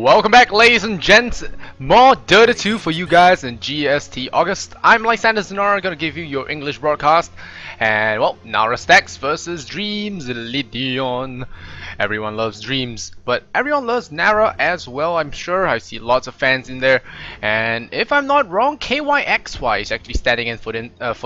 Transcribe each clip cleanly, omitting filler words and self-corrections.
Welcome back, ladies and gents. More Dota 2 for you guys in GEST August. I'm Lysander Nara, gonna give you your English broadcast. And well, Nara Stacks versus Dreamz Lydion. Everyone loves Dreamz, but everyone loves Nara as well, I'm sure. I see lots of fans in there. And if I'm not wrong, KYXY is actually standing in for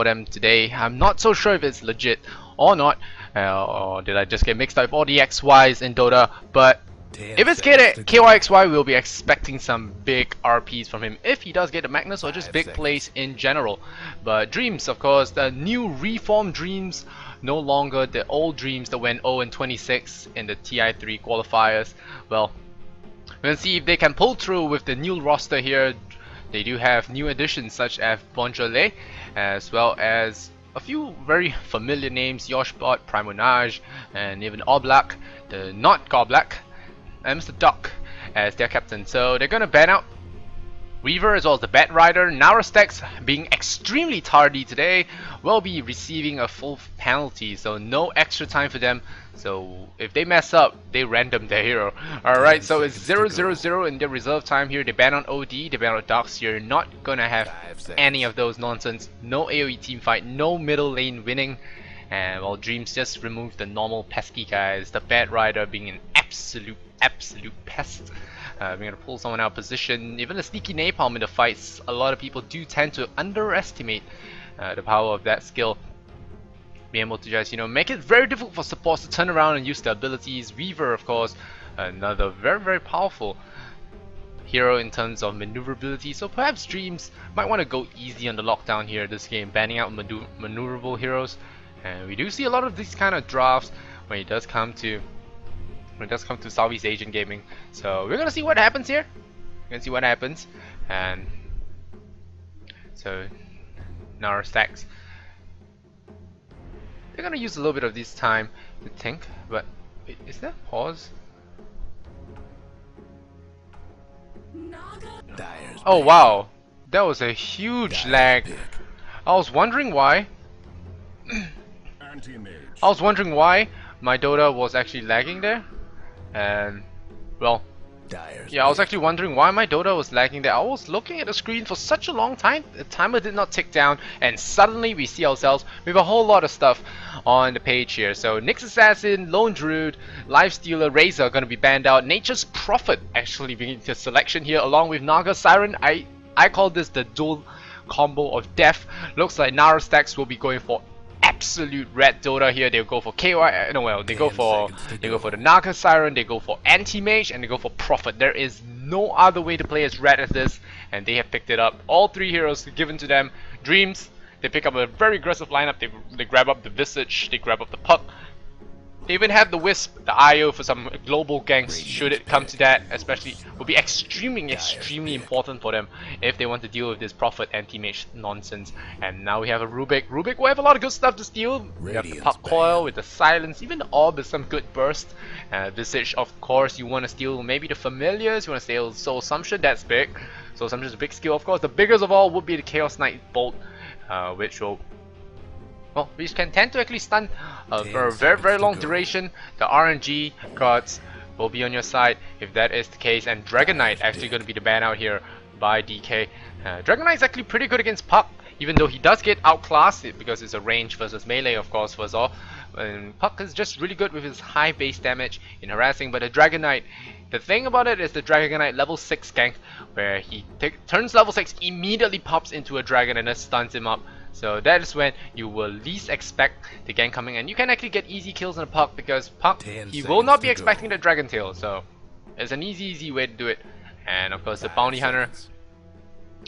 them today. I'm not so sure if it's legit or not. Or did I just get mixed up with all the XYs in Dota? But if it's KYXY, we'll be expecting some big RPs from him if he does get the Magnus, or just big plays in general. But Dreamz, of course, the new reformed Dreamz, no longer the old Dreamz that went 0-26 in the TI3 qualifiers. Well, we'll see if they can pull through with the new roster here. They do have new additions such as Bonjolet, as well as a few very familiar names, Yoshbot, Primonage, and even Oblak, the not Goblak, and Mr. Duck as their captain. So they're gonna ban out Weaver as well as the Bat Rider. Nara Stacks, being extremely tardy today, will be receiving a full penalty, so no extra time for them. So if they mess up, they random their hero. Alright, so it's 0-0-0 in their reserve time here. They ban on OD, they ban on Ducks here. Not gonna have any of those nonsense. No AoE team fight, no middle lane winning. And well, Dreamz just removed the normal pesky guys, the Bat Rider being an absolute pest. We're gonna pull someone out of position. Even a sneaky napalm in the fights, a lot of people do tend to underestimate the power of that skill. Being able to just, you know, make it very difficult for supports to turn around and use their abilities. Weaver, of course, another very powerful hero in terms of maneuverability. So perhaps Dreamz might want to go easy on the lockdown here this game, banning out maneuverable heroes. And we do see a lot of these kind of drafts when it does come to Southeast Asian gaming. So we're gonna see what happens here. We're gonna see what happens. And so Nara Stacks, they're gonna use a little bit of this time to think. But wait, is there pause? Oh wow, that was a huge lag. I was wondering why. My Dota was actually lagging there. And well, yeah, I was actually wondering why my Dota was lagging there. I was looking at the screen for such a long time, the timer did not tick down, and suddenly we see ourselves with a whole lot of stuff on the page here. So Nyx Assassin, Lone Druid, Lifestealer, Razor are going to be banned out. Nature's Prophet actually being the selection here, along with Naga Siren. I call this the dual combo of death. Looks like Nara Stacks will be going for absolute red Dota here. They'll go for KY, no, well, they go for the Naga Siren, they go for Anti-Mage, and they go for Prophet. There is no other way to play as red as this, and they have picked it up. All three heroes given to them. Dreamz, they pick up a very aggressive lineup. They grab up the Visage, they grab up the Puck. They even have the Wisp, the IO for some global ganks should it come to that, especially will be extremely important for them if they want to deal with this Prophet anti-mage nonsense. And now we have a Rubik. Rubik will have a lot of good stuff to steal. We have the Puck Coil with the Silence, even the Orb is some good burst. Visage, of course, you want to steal maybe the Familiars, you want to steal Soul Assumption, that's big. Soul Assumption is a big skill, of course. The biggest of all would be the Chaos Knight Bolt, which will, well, we can tend to actually stun for a very long duration. The RNG cards will be on your side if that is the case, and Dragon Knight actually going to be the ban out here by DK. Dragon Knight is actually pretty good against Puck, even though he does get outclassed because it's a range versus melee, of course, first all. And Puck is just really good with his high base damage in harassing, but the Dragon Knight, the thing about it is the Dragon Knight level 6 gank, where he turns level 6, immediately pops into a dragon and then stuns him up. So that is when you will least expect the gank coming, and you can actually get easy kills on the Puck because Puck, he will not be expecting the Dragon Tail, so it's an easy way to do it. And of course the Bounty Hunter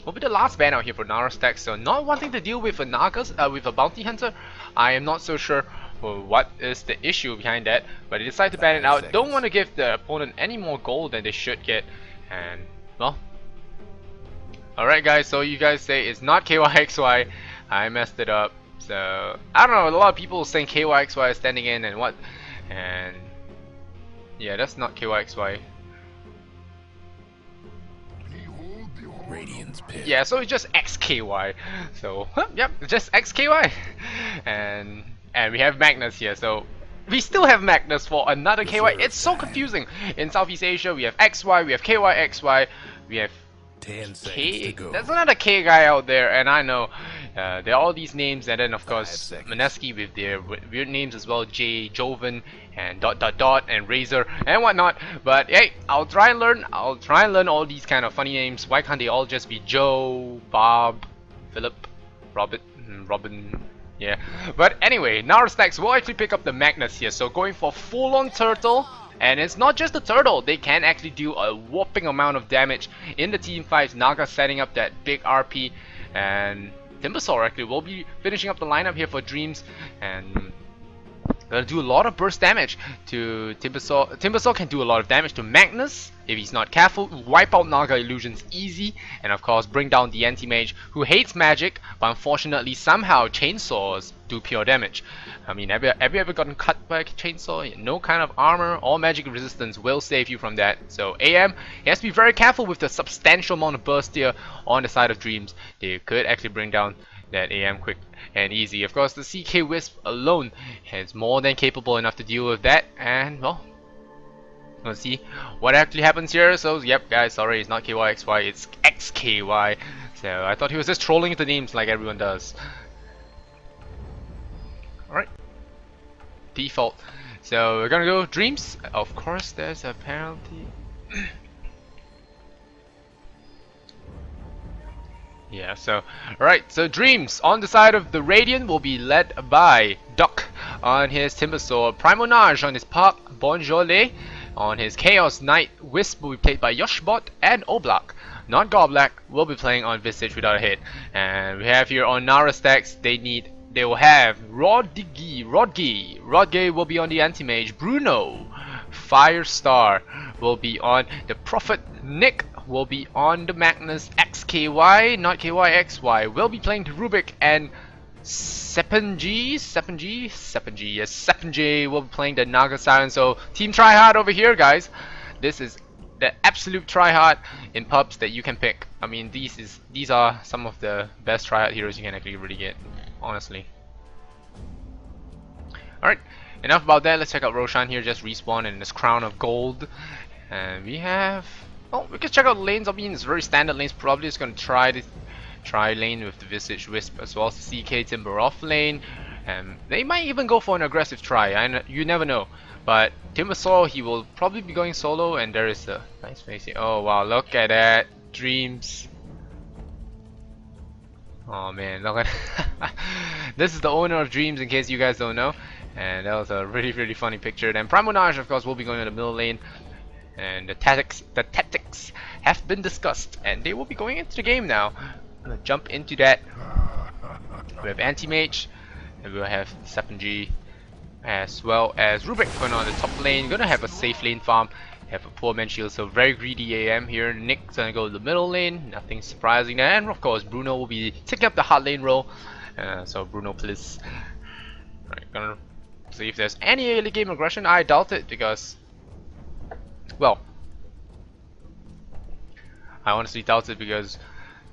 will be the last ban out here for Nara Stacks, so not wanting to deal with a with a Bounty Hunter. I am not so sure what is the issue behind that, but they decide to ban it out. Don't want to give the opponent any more gold than they should get. And well, alright guys, so you guys say it's not KYXY. I messed it up. So I don't know, a lot of people saying KYXY is standing in and what, and yeah, that's not KYXY. Yeah, so it's just XKY. So yep, just XKY. And we have Magnus here, so we still have Magnus for another KY. It's so confusing. In Southeast Asia, we have XY, we have KY, XY, we have 10 seconds K. to go. There's another K guy out there, and I know there are all these names, and then of course Mineski with their weird names as well, J, Joven, and dot dot dot, and Razor, and whatnot. But hey, I'll try and learn. I'll try and learn all these kind of funny names. Why can't they all just be Joe, Bob, Philip, Robin? Yeah. But anyway, Nara stacks will actually pick up the Magnus here, so going for full-on turtle. And it's not just the turtle, they can actually do a whopping amount of damage in the team fights. Naga setting up that big RP, and Timbersaw actually will be finishing up the lineup here for Dreamz, and gonna do a lot of burst damage to Timbersaw. Timbersaw can do a lot of damage to Magnus if he's not careful, wipe out Naga illusions easy, and of course bring down the anti-mage who hates magic, but unfortunately somehow chainsaws do pure damage. I mean, have you ever gotten cut by a chainsaw? No kind of armor or magic resistance will save you from that. So AM, he has to be very careful with the substantial amount of burst here on the side of Dreamz. They could actually bring down that AM quick and easy. Of course, the CK Wisp alone is more than capable enough to deal with that, and well, let's see what actually happens here. So yep guys, sorry, it's not KYXY, it's XKY. So I thought he was just trolling the names like everyone does. Alright, default. So we're gonna go Dreamz. Of course there's a penalty. Yeah, so alright, so Dreamz on the side of the Radiant will be led by Doc on his Timbersaw, Primonage on his Park, Bonjourlé on his Chaos Knight, Wisp will be played by Yoshbot, and Oblak, not Goblak, will be playing on Visage without a hit. And we have here on Nara stacks, they will have Rodgay will be on the Anti-Mage, Bruno, Firestar will be on the Prophet, Nick will be on the Magnus, XKY, not KYXY, will be playing the Rubik, and Sepenji, yes, Sepenji will be playing the Naga Siren. So team tryhard over here, guys. This is the absolute tryhard in pubs that you can pick. I mean, these are some of the best tryhard heroes you can actually really get, honestly. Alright, enough about that. Let's check out Roshan here, just respawn in this crown of gold. And we have, oh, we can check out lanes. I mean, it's very standard lanes. Probably just gonna try lane with the Visage Wisp as well as the CK Timber off lane. They might even go for an aggressive try. You never know. But Timbersaw, he will probably be going solo, and there is a nice face here. Oh wow, look at that, Dreamz. Oh man, look at this is the owner of Dreamz, in case you guys don't know. And that was a really funny picture. Then Primonage, of course, will be going to the middle lane. And the tactics have been discussed, and they will be going into the game now. I'm gonna jump into that. We have Anti-Mage, and we'll have Sepenji, as well as Rubik going on the top lane. Gonna have a safe lane farm. Have a poor man shield, so very greedy AM here. Nick's gonna go to the middle lane, nothing surprising there. And of course, Bruno will be taking up the hard lane role. So Bruno, please. Alright, gonna see if there's any early game aggression. I doubt it, because, well, I honestly doubt it, because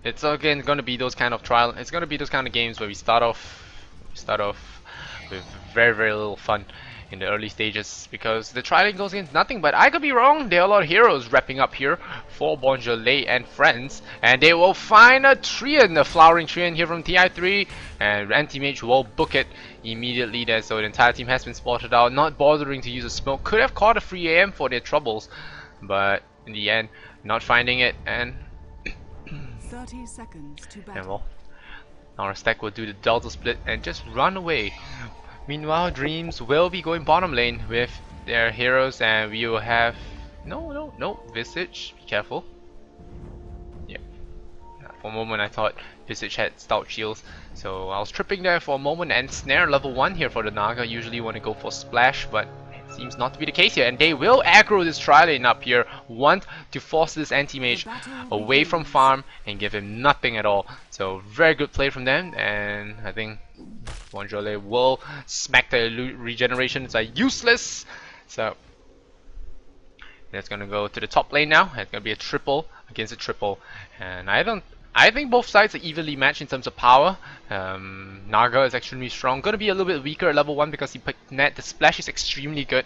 it's again going to be those kind of it's going to be those kind of games where we start off with very little fun in the early stages, because the trialing goes against nothing. But I could be wrong. There are a lot of heroes wrapping up here for Bonjourlé and friends, and they will find a Treant, a flowering Treant here from TI3, and Anti-Mage will book it immediately there. So the entire team has been spotted out, not bothering to use a smoke. Could have caught a free AM for their troubles, but in the end, not finding it. And 30 seconds to battle. And well, our stack will do the delta split and just run away. Meanwhile, Dreamz will be going bottom lane with their heroes, and we will have no Visage. Be careful. Yeah. For a moment, I thought Visage had stout shields, so I was tripping there for a moment. And snare level 1 here for the Naga. Usually want to go for splash, but it seems not to be the case here, and they will aggro this tri-lane up here, want to force this anti-mage away from farm and give him nothing at all. So very good play from them, and I think Bonjourlé will smack the regeneration. It's useless. So that's gonna go to the top lane now. It's gonna be a triple against a triple, and I don't I think both sides are evenly matched in terms of power. Naga is extremely strong. Gonna be a little bit weaker at level 1 because he picked net. The splash is extremely good.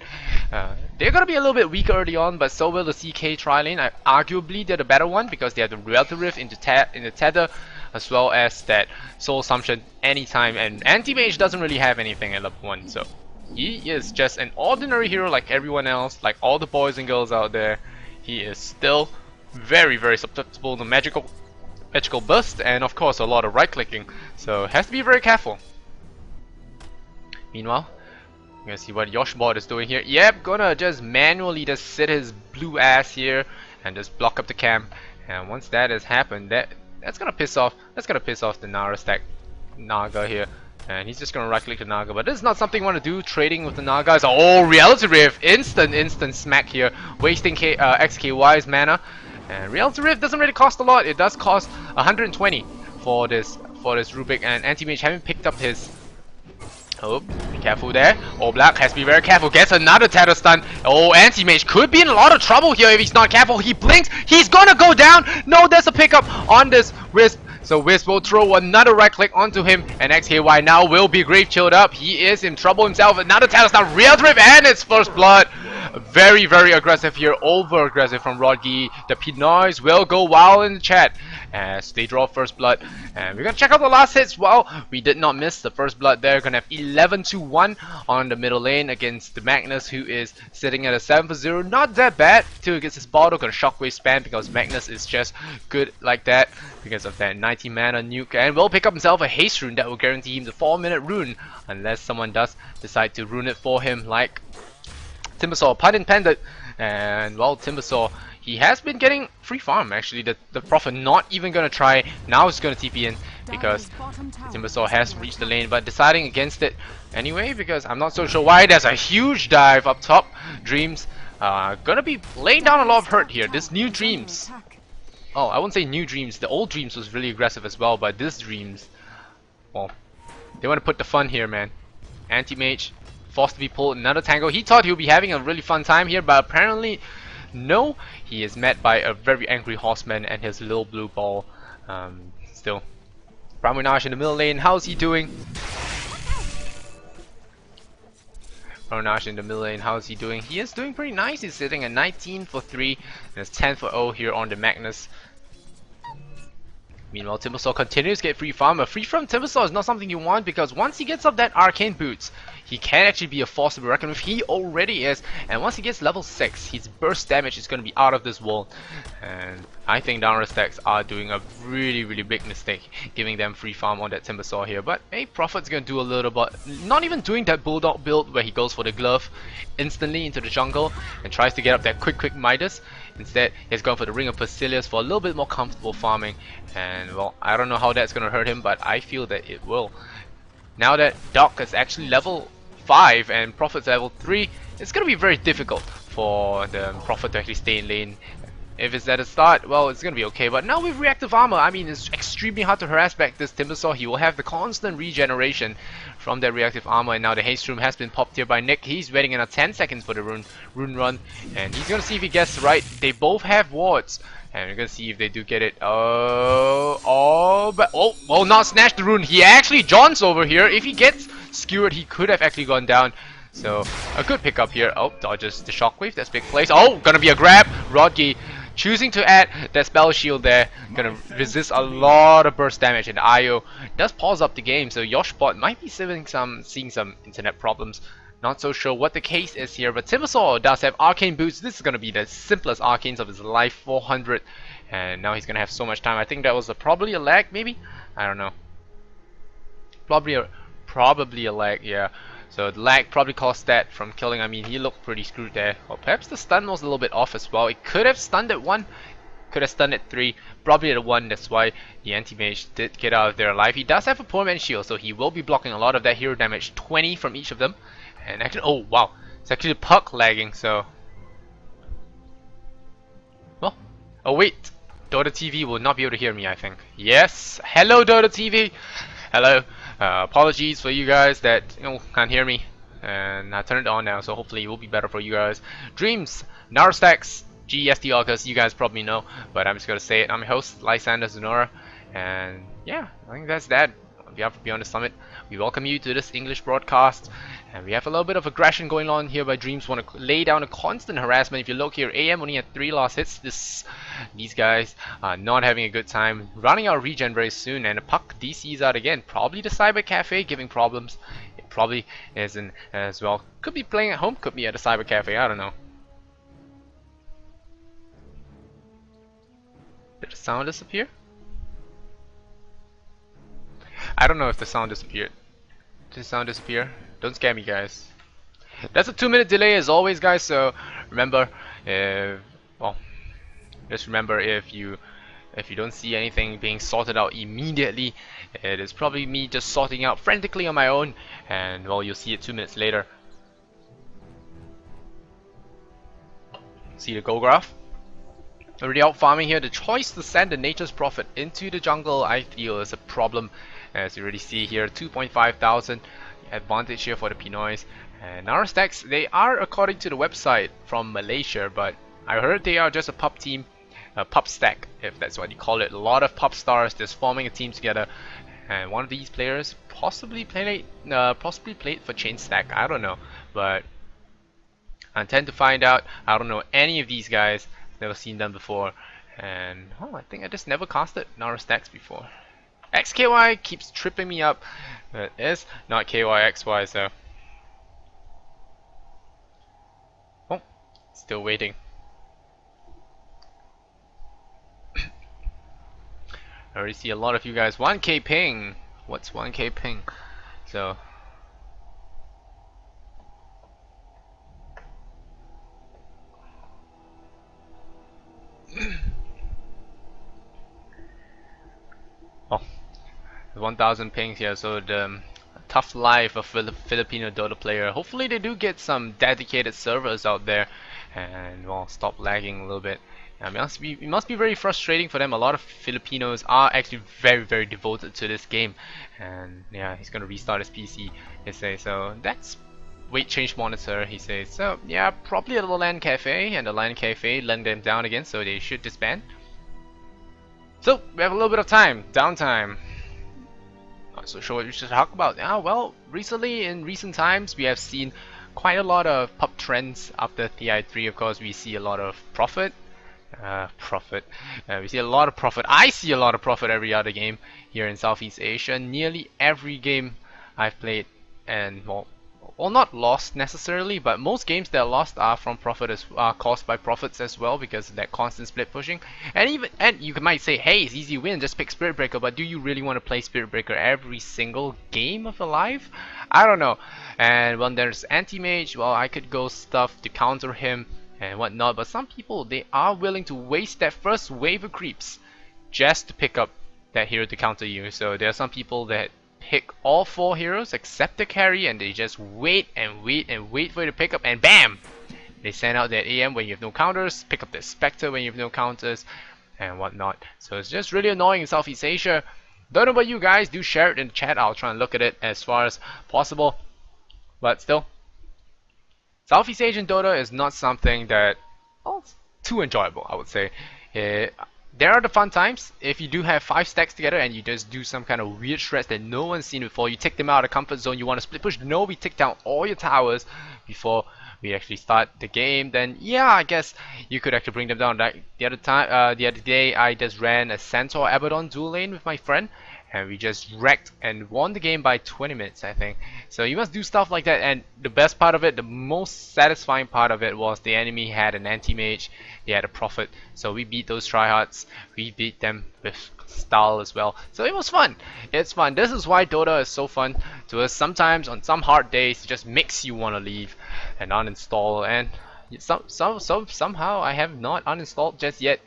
They're gonna be a little bit weaker early on, but so will the CK tri-lane. Arguably, they're the better one because they have the Relative Rift into the Tether, as well as that Soul Assumption anytime. And Anti-Mage doesn't really have anything at level 1, so he is just an ordinary hero like everyone else, like all the boys and girls out there. He is still very, very susceptible to magical burst, and of course a lot of right clicking, so has to be very careful. Meanwhile, we're gonna see what Yoshbot is doing here. Yep, gonna just manually just sit his blue ass here and just block up the camp. And once that has happened, that's gonna piss off the Nara stack Naga here. And he's just gonna right click the Naga, but this is not something you want to do. Trading with the Naga. Oh, Reality Rift, instant smack here, wasting XKY's mana. And Reality Rift doesn't really cost a lot. It does cost 120 for this Rubik, and Anti-Mage having picked up his. Oh, be careful there. Oh, Black has to be very careful. Gets another Tether stun. Oh, Anti-Mage could be in a lot of trouble here if he's not careful. He blinks. He's gonna go down. No, there's a pickup on this Wisp. So Wisp will throw another right click onto him, and XKY now will be grave chilled up. He is in trouble himself. Another Tether stun. Reality Rift, and it's first blood. Very, very aggressive here, over aggressive from Rodgi. The Pinoys will go wild in the chat as they draw first blood. And we're gonna check out the last hits. Well, we did not miss the first blood there. Gonna have 11-1 on the middle lane against the Magnus, who is sitting at a 7-0. Not that bad till he gets his bottle. Gonna shockwave spam because Magnus is just good like that because of that 90 mana nuke. And will pick up himself a haste rune that will guarantee him the 4-minute rune unless someone does decide to rune it for him, like Timbersaw, pun intended. And well, Timbersaw, he has been getting free farm actually. The Prophet not even gonna try. Now he's gonna TP in because Timbersaw has reached the lane, but deciding against it anyway because I'm not so sure why. There's a huge dive up top. Dreamz gonna be laying down a lot of hurt here. This new Dreamz. Oh, I wouldn't say new Dreamz. The old Dreamz was really aggressive as well, but this Dreamz, well, they want to put the fun here, man. Anti-Mage forced to be pulled another tango. He thought he would be having a really fun time here, but apparently no. He is met by a very angry horseman and his little blue ball. Still, Ramunaj in the middle lane. How's he doing? Ramunaj in the middle lane. How's he doing? He is doing pretty nice. He's sitting at 19 for 3 and it's 10 for 0 here on the Magnus. Meanwhile, Timbersaw continues to get free farm. A free from Timbersaw is not something you want because once he gets up that arcane boots, he can actually be a force to be reckoned with. He already is, and once he gets level 6, his burst damage is going to be out of this world. And I think Nara stacks are doing a really, really big mistake giving them free farm on that Timbersaw here. But hey, Prophet's going to do a little bit, not even doing that Bulldog build where he goes for the glove instantly into the jungle and tries to get up that quick Midas. Instead, he's gone for the Ring of Basilius for a little bit more comfortable farming. And well, I don't know how that's going to hurt him, but I feel that it will. Now that Doc is actually level 5 and Prophet's level 3, it's going to be very difficult for the Prophet to actually stay in lane. If it's at the start, well, it's going to be okay. But now with reactive armor, I mean, it's extremely hard to harass back this Timbersaw. He will have the constant regeneration from that reactive armor. And now the haste room has been popped here by Nick. He's waiting in 10 seconds for the rune run. And he's going to see if he gets it right. They both have wards. And we're going to see if they do get it. But not snatch the rune. He actually jaunts over here. If he gets skewered, he could have actually gone down. So, a good pickup here. Oh, dodges the shockwave. That's big place. Oh, gonna be a grab. Rodgi choosing to add that spell shield there. Gonna resist a lot of burst damage. And Io does pause up the game. So, Yoshbot might be seeing some internet problems. Not so sure what the case is here. But Timbersaw does have arcane boots. This is gonna be the simplest arcanes of his life. 400. And now he's gonna have so much time. I think that was probably a lag, maybe? I don't know. Probably a lag, yeah. So the lag probably caused that from killing. I mean, he looked pretty screwed there. Or perhaps the stun was a little bit off as well. It could have stunned at 1, could have stunned at 3, probably at 1. That's why the anti-mage did get out of there alive. He does have a poor man's shield, so he will be blocking a lot of that hero damage, 20 from each of them. And actually, oh wow, it's actually the puck lagging. So, well, oh wait, Dota TV will not be able to hear me, I think. Yes, hello Dota TV. Hello. Apologies for you guys that can't hear me, and I turned it on now, so hopefully it will be better for you guys. Dreamz, Nara stacks, GEST, because you guys probably know, but I'm just gonna say it. I'm your host, Lysander Zenora, And yeah, I think that's that. On behalf of Beyond the Summit, we welcome you to this English broadcast. And we have a little bit of aggression going on here by Dreamz. Want to lay down a constant harassment. If you look here, AM only had 3 lost hits. These guys are not having a good time. Running out of regen very soon, and the puck DC's out again. Probably the Cyber Cafe giving problems. It probably isn't as well. Could be playing at home, could be at a Cyber Cafe, I don't know. Did the sound disappear? I don't know if the sound disappeared. Did the sound disappear? Don't scare me, guys. That's a 2-minute delay as always, guys, so remember, well, just remember if you don't see anything being sorted out immediately, it is probably me just sorting out frantically on my own, and well, you'll see it 2 minutes later. See the goal graph? Already out farming here. The choice to send the Nature's Prophet into the jungle, I feel, is a problem. As you already see here, 2.5 thousand advantage here for the Pinoys. And Nara stacks, they are according to the website from Malaysia, but I heard they are just a pup team, a pup stack, if that's what you call it. A lot of pup stars just forming a team together, and one of these players possibly played for Chain Stack. I don't know, but I intend to find out. I don't know any of these guys. Never seen them before, and oh, I think I just never casted Nara stacks before. XKY keeps tripping me up, but it's not KYXY, so oh, still waiting. I already see a lot of you guys. 1K ping. What's 1K ping? So oh, 1,000 pings here. So the tough life of Filipino Dota player. Hopefully they do get some dedicated servers out there, and well, stop lagging a little bit. It must be very frustrating for them. A lot of Filipinos are actually very devoted to this game, and yeah, he's gonna restart his PC. They say so. That's weight change monitor. He says so. Yeah, probably at the LAN cafe, and the LAN cafe let them down again, so they should disband. So we have a little bit of time, downtime. Not so sure what we should talk about. Well, recently, in recent times, we have seen quite a lot of pub trends after TI3. Of course, we see a lot of profit. We see a lot of profit. I see a lot of profit every other game here in Southeast Asia. Nearly every game I've played, and well, not lost necessarily, but most games that are lost are from profit are caused by profits as well, because of that constant split pushing. And you might say, hey, it's easy win, just pick Spirit Breaker, but do you really want to play Spirit Breaker every single game of your life? I don't know. And when there's anti-mage, well, I could go stuff to counter him and whatnot, but some people, they are willing to waste that first wave of creeps just to pick up that hero to counter you. So there are some people that pick all 4 heroes except the carry, and they just wait for you to pick up, and BAM! They send out that AM when you have no counters, pick up the Spectre when you have no counters, and whatnot. So it's just really annoying in Southeast Asia. Don't know about you guys, do share it in the chat. I'll try and look at it as far as possible. But still, Southeast Asian Dota is not something that, well, it's too enjoyable, I would say. There are the fun times. If you do have 5 stacks together and you just do some kind of weird shreds that no one's seen before, you take them out of the comfort zone, you want to split push, no, we take down all your towers before we actually start the game, then yeah, I guess you could actually bring them down. The other day, I just ran a Centaur Abaddon dual lane with my friend, and we just wrecked and won the game by 20 minutes, I think. So you must do stuff like that, and the best part of it, the most satisfying part of it, was the enemy had an anti-mage, they had a prophet, so we beat those tryhards, we beat them with style as well. So it was fun. It's fun. This is why Dota is so fun to us. Sometimes on some hard days, it just makes you want to leave and uninstall, and somehow I have not uninstalled just yet.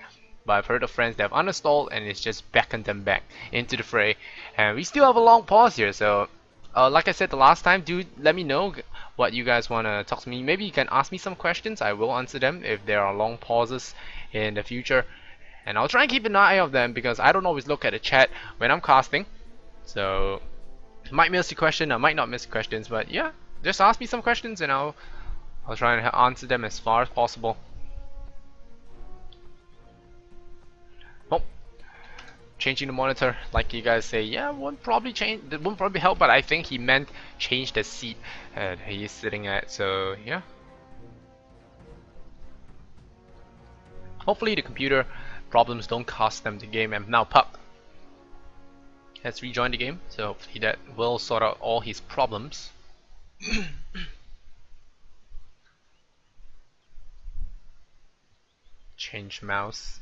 But I've heard of friends that have uninstalled, and it's just beckoned them back into the fray. And we still have a long pause here, so like I said the last time, do let me know what you guys want to talk to me. Maybe you can ask me some questions. I will answer them if there are long pauses in the future. And I'll try and keep an eye on them, because I don't always look at the chat when I'm casting. So I might miss a question, I might not miss questions, but yeah, just ask me some questions and I'll try and answer them as far as possible. changing the monitor, like you guys say, yeah, won't probably change. It won't probably help, but I think he meant change the seat he is sitting at. So yeah. Hopefully the computer problems don't cost them the game. And now Pup has rejoined the game, so hopefully that will sort out all his problems. Change mouse.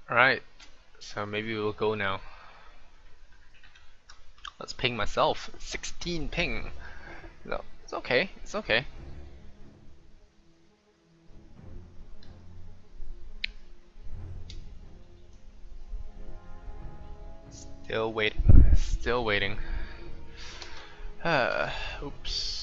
Alright, so maybe we'll go now. Let's ping myself. 16 ping. No, it's okay, it's okay. Still waiting. Still waiting. Oops.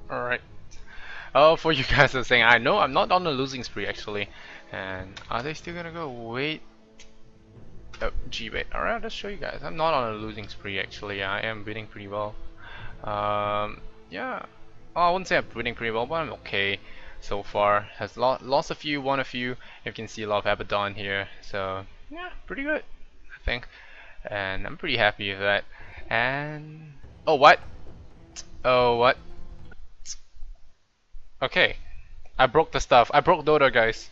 Alright. Oh, for you guys are saying, I know I'm not on a losing spree actually. And are they still gonna go? Wait. Oh, G-bait. Alright, let's show you guys. I'm not on a losing spree actually. I am winning pretty well. Yeah. Oh, I wouldn't say I'm winning pretty well, but I'm okay so far. Has lost a few, won a few. You can see a lot of Abaddon here. So, yeah, pretty good, I think. And I'm pretty happy with that. And... oh, what? Oh, what? Okay. I broke the stuff. I broke Dota, guys.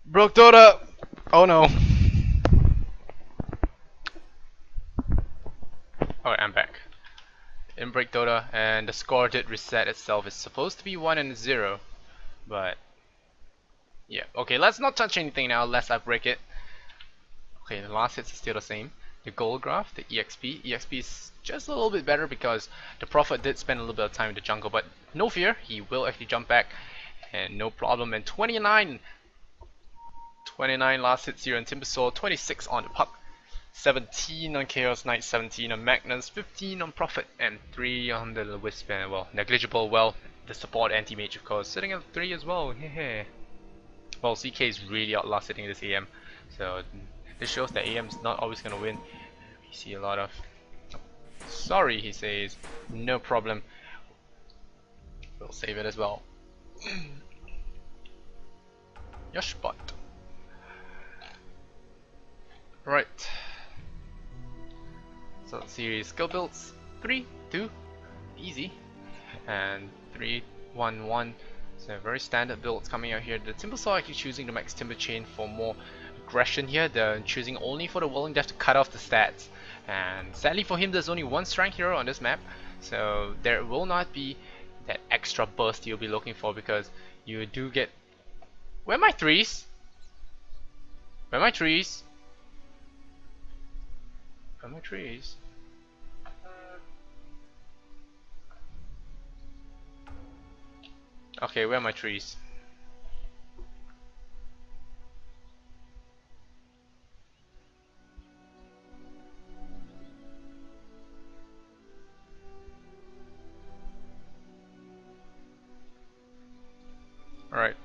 Broke Dota! Oh no. Alright, I'm back. Didn't break Dota, and the score did reset itself. It's supposed to be 1 and 0, but yeah. Okay, let's not touch anything now unless I break it. Okay, the last hits are still the same. The gold graph, the EXP is just a little bit better because the Prophet did spend a little bit of time in the jungle, but no fear, he will actually jump back and no problem. And 29 last hits here on Timbersaw, 26 on the Puck, 17 on Chaos Knight, 17 on Magnus, 15 on Prophet, and 3 on the Wisp, and well, negligible, well, the support anti-mage of course, sitting at 3 as well, yeah. Well, CK is really outlasting this AM, so this shows that AM is not always gonna win. We see a lot of... sorry, he says, no problem. We'll save it as well. Your spot. Right. So series skill builds 3, 2, easy, and 3, 1, 1. So very standard builds coming out here. The Timbersaw actually choosing the max timber chain for more aggression here. They're choosing only for the Whirling Death to cut off the stats. And sadly for him, there's only one strength hero on this map, so there will not be that extra burst you'll be looking for because you do get. Where are my threes? Where are my trees? Where are my trees? Okay, where are my trees? Alright.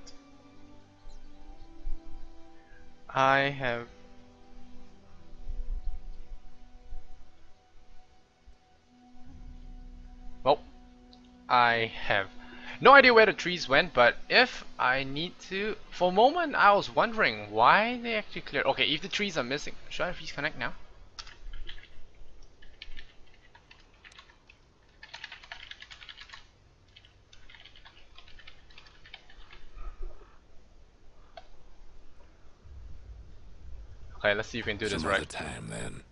I have... well, I have no idea where the trees went, but if I need to... for a moment I was wondering why they actually cleared... okay, if the trees are missing, should I reconnect now? Okay, let's see if we can do this right. Time, then.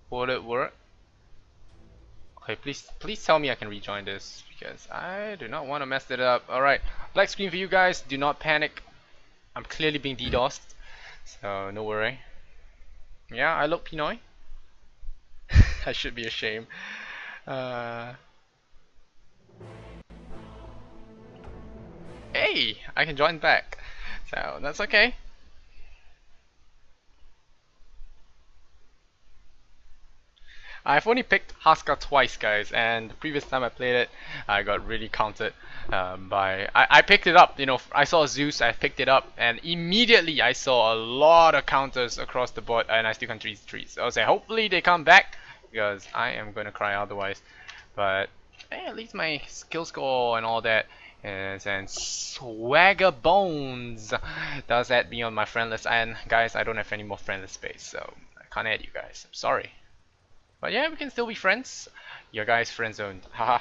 Would it work? Okay, please tell me I can rejoin this because I do not want to mess it up. Alright, black screen for you guys, do not panic. I'm clearly being DDoSed, so no worry. Yeah, I look Pinoy. I should be ashamed. Hey, I can join back, so that's okay. I've only picked Haska twice, guys, and the previous time I played it, I got really counted by... I picked it up, you know, I saw Zeus, I picked it up, and immediately I saw a lot of counters across the board, and I still can't trees trees. So I was like, hopefully they come back, because I am going to cry otherwise. But hey, at least my skill score and all that is, and Swagger Bones does add me on my friend list. And guys, I don't have any more friend list space, so I can't add you guys. I'm sorry. But yeah, we can still be friends. Your guys friend zoned. Haha.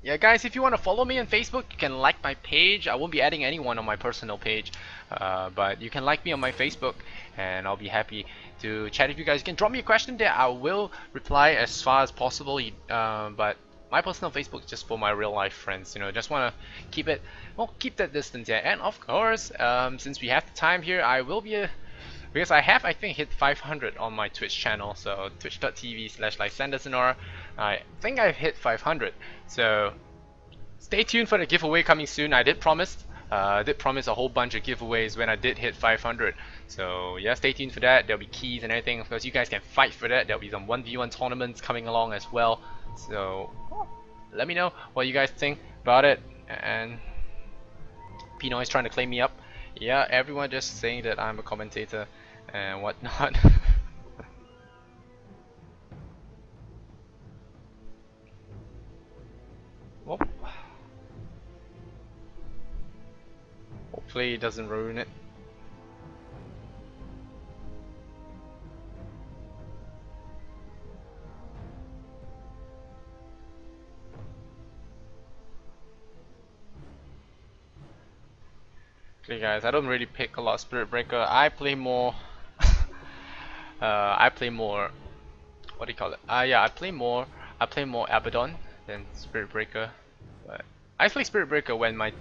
Yeah, guys, if you want to follow me on Facebook, you can like my page. I won't be adding anyone on my personal page, but you can like me on my Facebook, and I'll be happy to chat with you guys. You can drop me a question there. I will reply as far as possible. But my personal Facebook is just for my real life friends. You know, just want to keep it, well, keep that distance there. And of course, since we have the time here, I will be because I have, I think, hit 500 on my Twitch channel, so twitch.tv/LysanderSonora. I think I've hit 500, so stay tuned for the giveaway coming soon. I did promise a whole bunch of giveaways when I did hit 500, so yeah, stay tuned for that. There'll be keys and everything. Of course, you guys can fight for that. There'll be some 1v1 tournaments coming along as well, so let me know what you guys think about it. And Pino is trying to claim me up. Yeah, everyone just saying that I'm a commentator and whatnot. Well, hopefully it doesn't ruin it. Okay guys, I don't really pick a lot of Spirit Breaker. I play more what do you call it? Yeah, I play more Abaddon than Spirit Breaker. But I play Spirit Breaker when my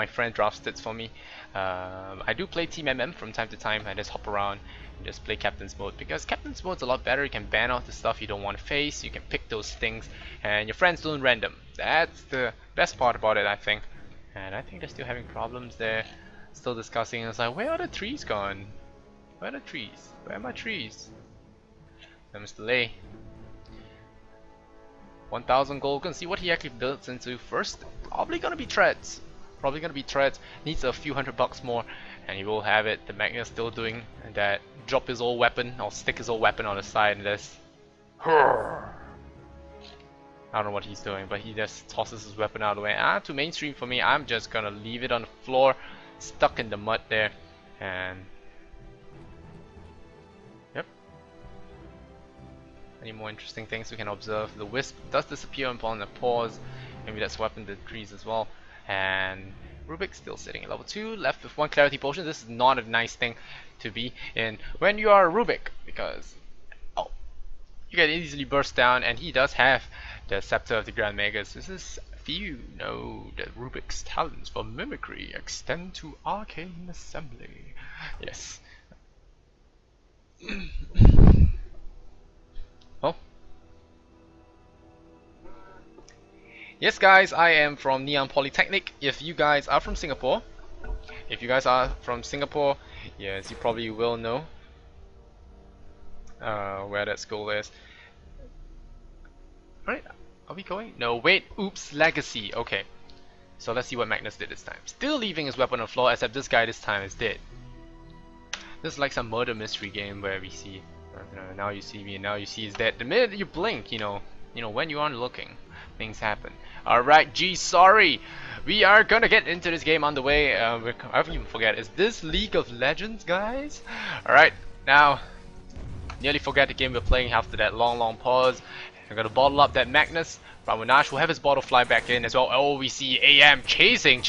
friend drafts it for me. I do play Team MM from time to time. I just hop around and just play Captain's Mode, because Captain's Mode's a lot better. You can ban out the stuff you don't want to face, you can pick those things, and your friends don't random. That's the best part about it, I think. And I think they're still having problems there. Still discussing. It's like, where are the trees gone? Where are the trees? Where are my trees? There's delay. 1000 gold. Gonna see what he actually builds into first. Probably gonna be treads. Needs a few $100 more, and he will have it. The Magnus still doing that. Drop his old weapon, or stick his old weapon on the side, and just. I don't know what he's doing, but he just tosses his weapon out of the way. Too mainstream for me. I'm just gonna leave it on the floor, stuck in the mud there, and yep. Any more interesting things we can observe? The Wisp does disappear upon a pause. Maybe that's weapon decrease as well. And Rubik's still sitting at level 2, left with 1 clarity potion. This is not a nice thing to be in when you are a Rubik, because you can easily burst down, and he does have the Scepter of the Grand Magus. This is few know that Rubik's talents for mimicry extend to arcane assembly. Yes. Oh. Yes guys, I am from Neon Polytechnic. If you guys are from Singapore, yes, you probably will know where that school is. Right, are we going? No, wait, oops, Legacy. Okay, so let's see what Magnus did this time. Still leaving his weapon on the floor, except this guy this time is dead. This is like some murder mystery game where we see, now you see me, and now you see he's dead. The minute you blink, you know, when you aren't looking, things happen. Alright, sorry. We are gonna get into this game on the way. I even forget, is this League of Legends, guys? Alright, now, nearly forgot the game we're playing after that long pause. I'm gonna bottle up that Magnus. Ramunash will have his bottle fly back in as well. Oh, we see AM chasing.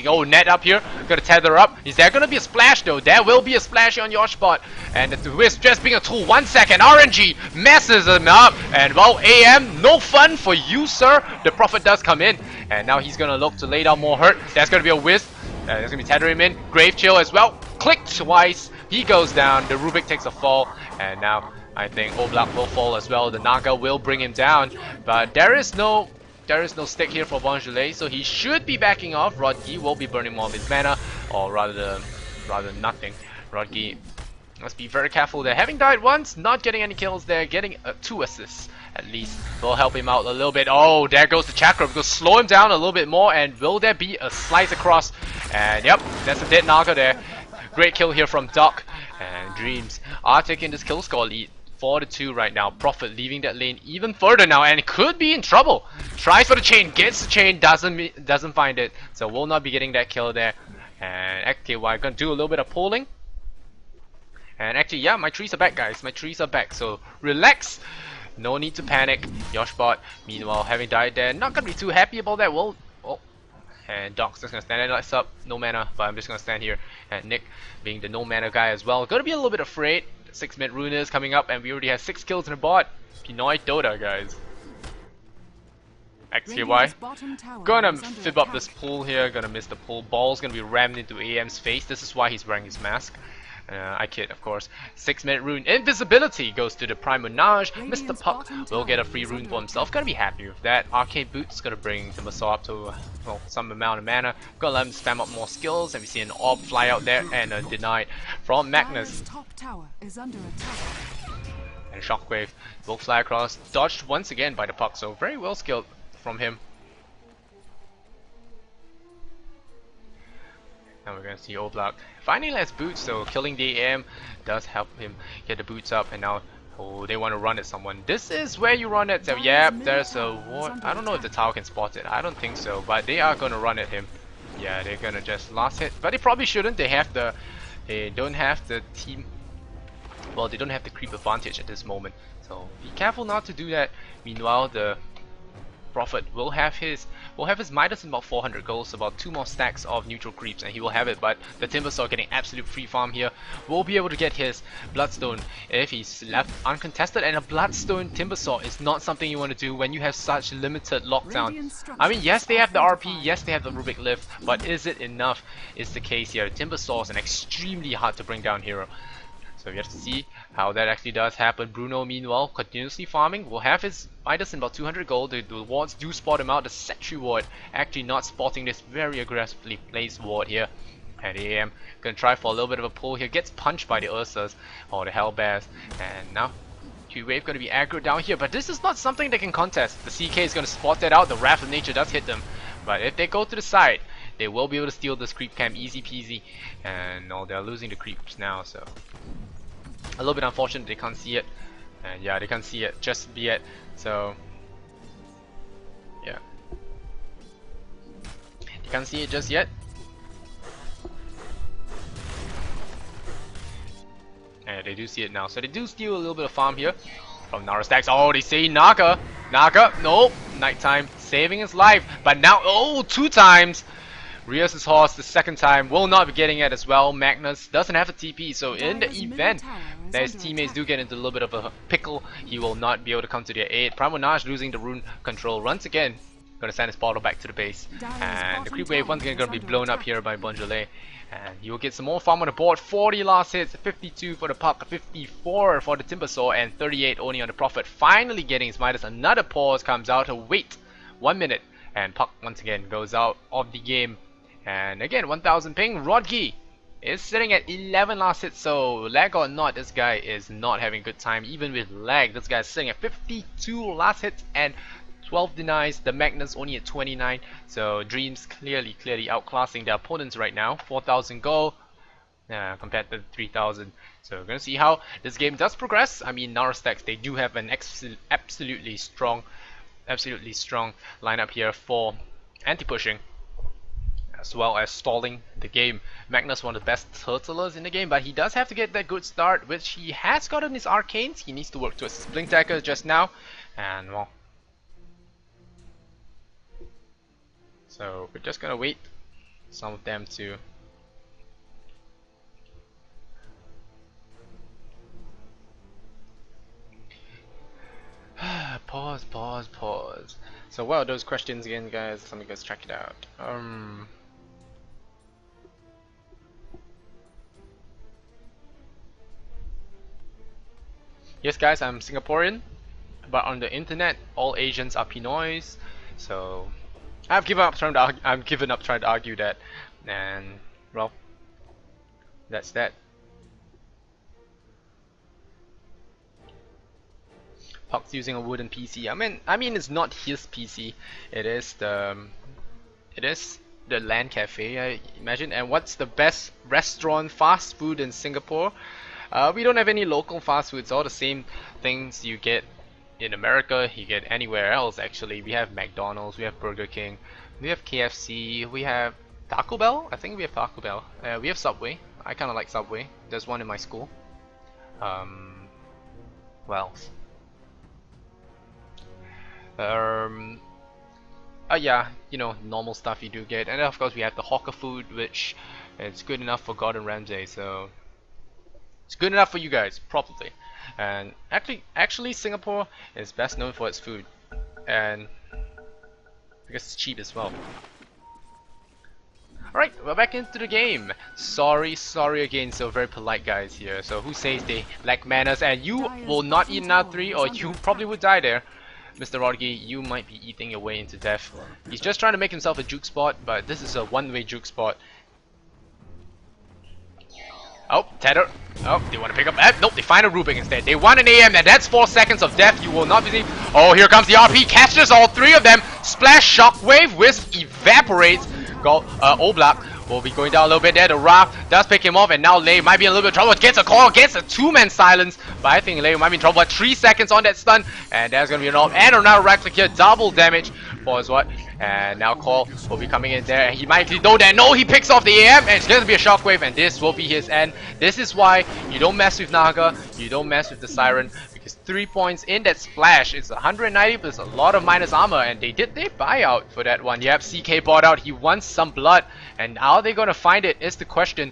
Oh, net up here. Gonna tether up. Is there gonna be a splash though? There will be a splash on your spot. And the Wisp just being a tool. 1 second. RNG messes him up. And well, AM, no fun for you, sir. The Prophet does come in. And now he's gonna look to lay down more hurt. There's gonna be a Wisp. There's gonna be tether him in. Grave Chill as well. Click twice. He goes down. The Rubik takes a fall. And now I think Oblak will fall as well. The Naga will bring him down, but there is no There is no stick here for Bonjolet, so he should be backing off. Rodgi will be burning more of his mana, or rather nothing. Rodgi must be very careful there. Having died once, not getting any kills there, getting 2 assists at least will help him out a little bit. Oh, there goes the Chakra. We'll slow him down a little bit more, and will there be a slice across? And yep, that's a dead Naga there. Great kill here from Doc, and Dreamz are taking this kill score lead. 4-2 right now. Prophet leaving that lane even further now, and could be in trouble. Tries for the chain, gets the chain, doesn't find it, so will not be getting that kill there. And XKY gonna do a little bit of pulling. And actually, yeah, my trees are back, guys. My trees are back, so relax. No need to panic. Yoshbot, meanwhile, having died there, not gonna be too happy about that. Well, oh. And Doc's just gonna stand there, lights up, no mana, but I'm just gonna stand here. And Nick, being the no mana guy as well, gonna be a little bit afraid. 6-minute rune is coming up, and we already have 6 kills in the bot. Pinoy Dota, guys. XKY gonna fib up this pull here, gonna miss the pull. Ball's gonna be rammed into AM's face. This is why he's wearing his mask. I kid, of course. 6-minute rune invisibility goes to the Prime Menage. Mr. Puck will get a free rune for himself. Gonna be happy with that. Arcade Boots gonna bring Timbersaw up to well, some amount of mana. Gonna let him spam up more skills, and we see an orb fly out there and denied from Magnus. And Shockwave will fly across, dodged once again by the Puck, so very well skilled from him. And we're gonna see Oblak finding less boots, so killing the AM does help him get the boots up. And now, oh, they want to run at someone. This is where you run it. So yeah, there's a ward. I don't know if the tower can spot it. I don't think so, but they are gonna run at him. Yeah, they're gonna just last hit, but they probably shouldn't. They don't have the team. Well, they don't have the creep advantage at this moment, so be careful not to do that. Meanwhile, the Prophet will have his Midas in about 400 gold, so about 2 more stacks of neutral creeps, and he will have it. But the Timbersaw getting absolute free farm here will be able to get his Bloodstone if he's left uncontested. And a Bloodstone Timbersaw is not something you want to do when you have such limited lockdown. I mean, yes, they have the RP, yes, they have the Rubik Lift, but is it enough? Is the case here. Timbersaw is an extremely hard to bring down hero. So we have to see how that actually does happen. Bruno, meanwhile, continuously farming, will have his Midas in about 200 gold. The wards do spot him out. The Sentry ward actually not spotting this very aggressively placed ward here. And AM gonna try for a little bit of a pull here. Gets punched by the Ursas or the Hellbears. And now Q-Wave gonna be aggro down here. But this is not something they can contest. The CK is gonna spot that out. The Wrath of Nature does hit them. But if they go to the side, they will be able to steal this creep camp easy peasy. And no, they're losing the creeps now, so a little bit unfortunate they can't see it. And yeah, they can't see it just yet. So yeah, they can't see it just yet. And they do see it now, so they do steal a little bit of farm here from Nara stacks. Oh, they say Naga, nope, nighttime, saving his life. But now, oh, 2 times. Rios' horse the second time will not be getting it as well. Magnus doesn't have a TP, so in the event that his teammates do get into a little bit of a pickle, he will not be able to come to their aid. Primonage losing the rune control once again. Gonna send his bottle back to the base. And the creep wave once again gonna be blown up here by Bonjolet. And he will get some more farm on the board. 40 last hits, 52 for the Puck, 54 for the Timbersaw, and 38 only on the Prophet. Finally getting his Midas. Another pause comes out to wait 1 minute. And Puck once again goes out of the game. And again, 1000 ping. Rodgi is sitting at 11 last hits, so lag or not, this guy is not having a good time. Even with lag, this guy is sitting at 52 last hits and 12 denies. The Magnus only at 29. So Dreamz clearly outclassing their opponents right now. 4000 gold compared to 3000. So we're gonna see how this game does progress. I mean, Nara stacks, they do have an absolutely strong lineup here for anti-pushing, as well as stalling the game. Magnus one of the best turtlers in the game, but he does have to get that good start, which he has gotten his arcanes. He needs to work towards his blink dagger just now, and well, so we're just gonna wait some of them to pause. So what are those questions again, guys? Let me go check it out. Yes guys, I'm Singaporean, but on the internet all Asians are Pinoys. So I've given up trying to argue that, and well, that's that. Puck's using a wooden PC. I mean, it's not his PC. It is the LAN cafe, I imagine. And what's the best restaurant fast food in Singapore? We don't have any local fast food. It's all the same things you get in America, you get anywhere else actually. We have McDonald's, we have Burger King, we have KFC, we have Taco Bell. I think we have Taco Bell. We have Subway. I kind of like Subway. There's one in my school. What else? Yeah, you know, normal stuff you do get, and then of course we have the hawker food, which is good enough for Gordon Ramsay, so it's good enough for you guys, probably. And actually, Singapore is best known for its food, and because it's cheap as well. Alright, we're back into the game. Sorry again, so very polite guys here. So who says they lack manners, and you will not eat another 3, or you probably would die there. Mr. Rodgi, you might be eating your way into death. He's just trying to make himself a juke spot, but this is a one-way juke spot. Oh, tether. Oh, they want to pick up. Nope, they find a Rubik instead. They want an AM, and that's 4 seconds of death. You will not be. Oh, here comes the RP. Catches all 3 of them. Splash, shockwave, wisp, evaporates. Go, Oblak will be going down a little bit there. The Raph does pick him off, and now Lei might be in a little bit of trouble. Gets a call, gets a 2-man silence. But I think Lei might be in trouble. But 3 seconds on that stun, and there's gonna be an ult. And another right click here, double damage for his what? And now Call will be coming in there. He might know that. No, he picks off the AM, and it's gonna be a shockwave, and this will be his end. This is why you don't mess with Naga, you don't mess with the Siren, because 3 points in that splash. It's 190, but it's a lot of minus armor, and they did their buyout for that one. Yep, CK bought out. He wants some blood, and how are they gonna find it is the question.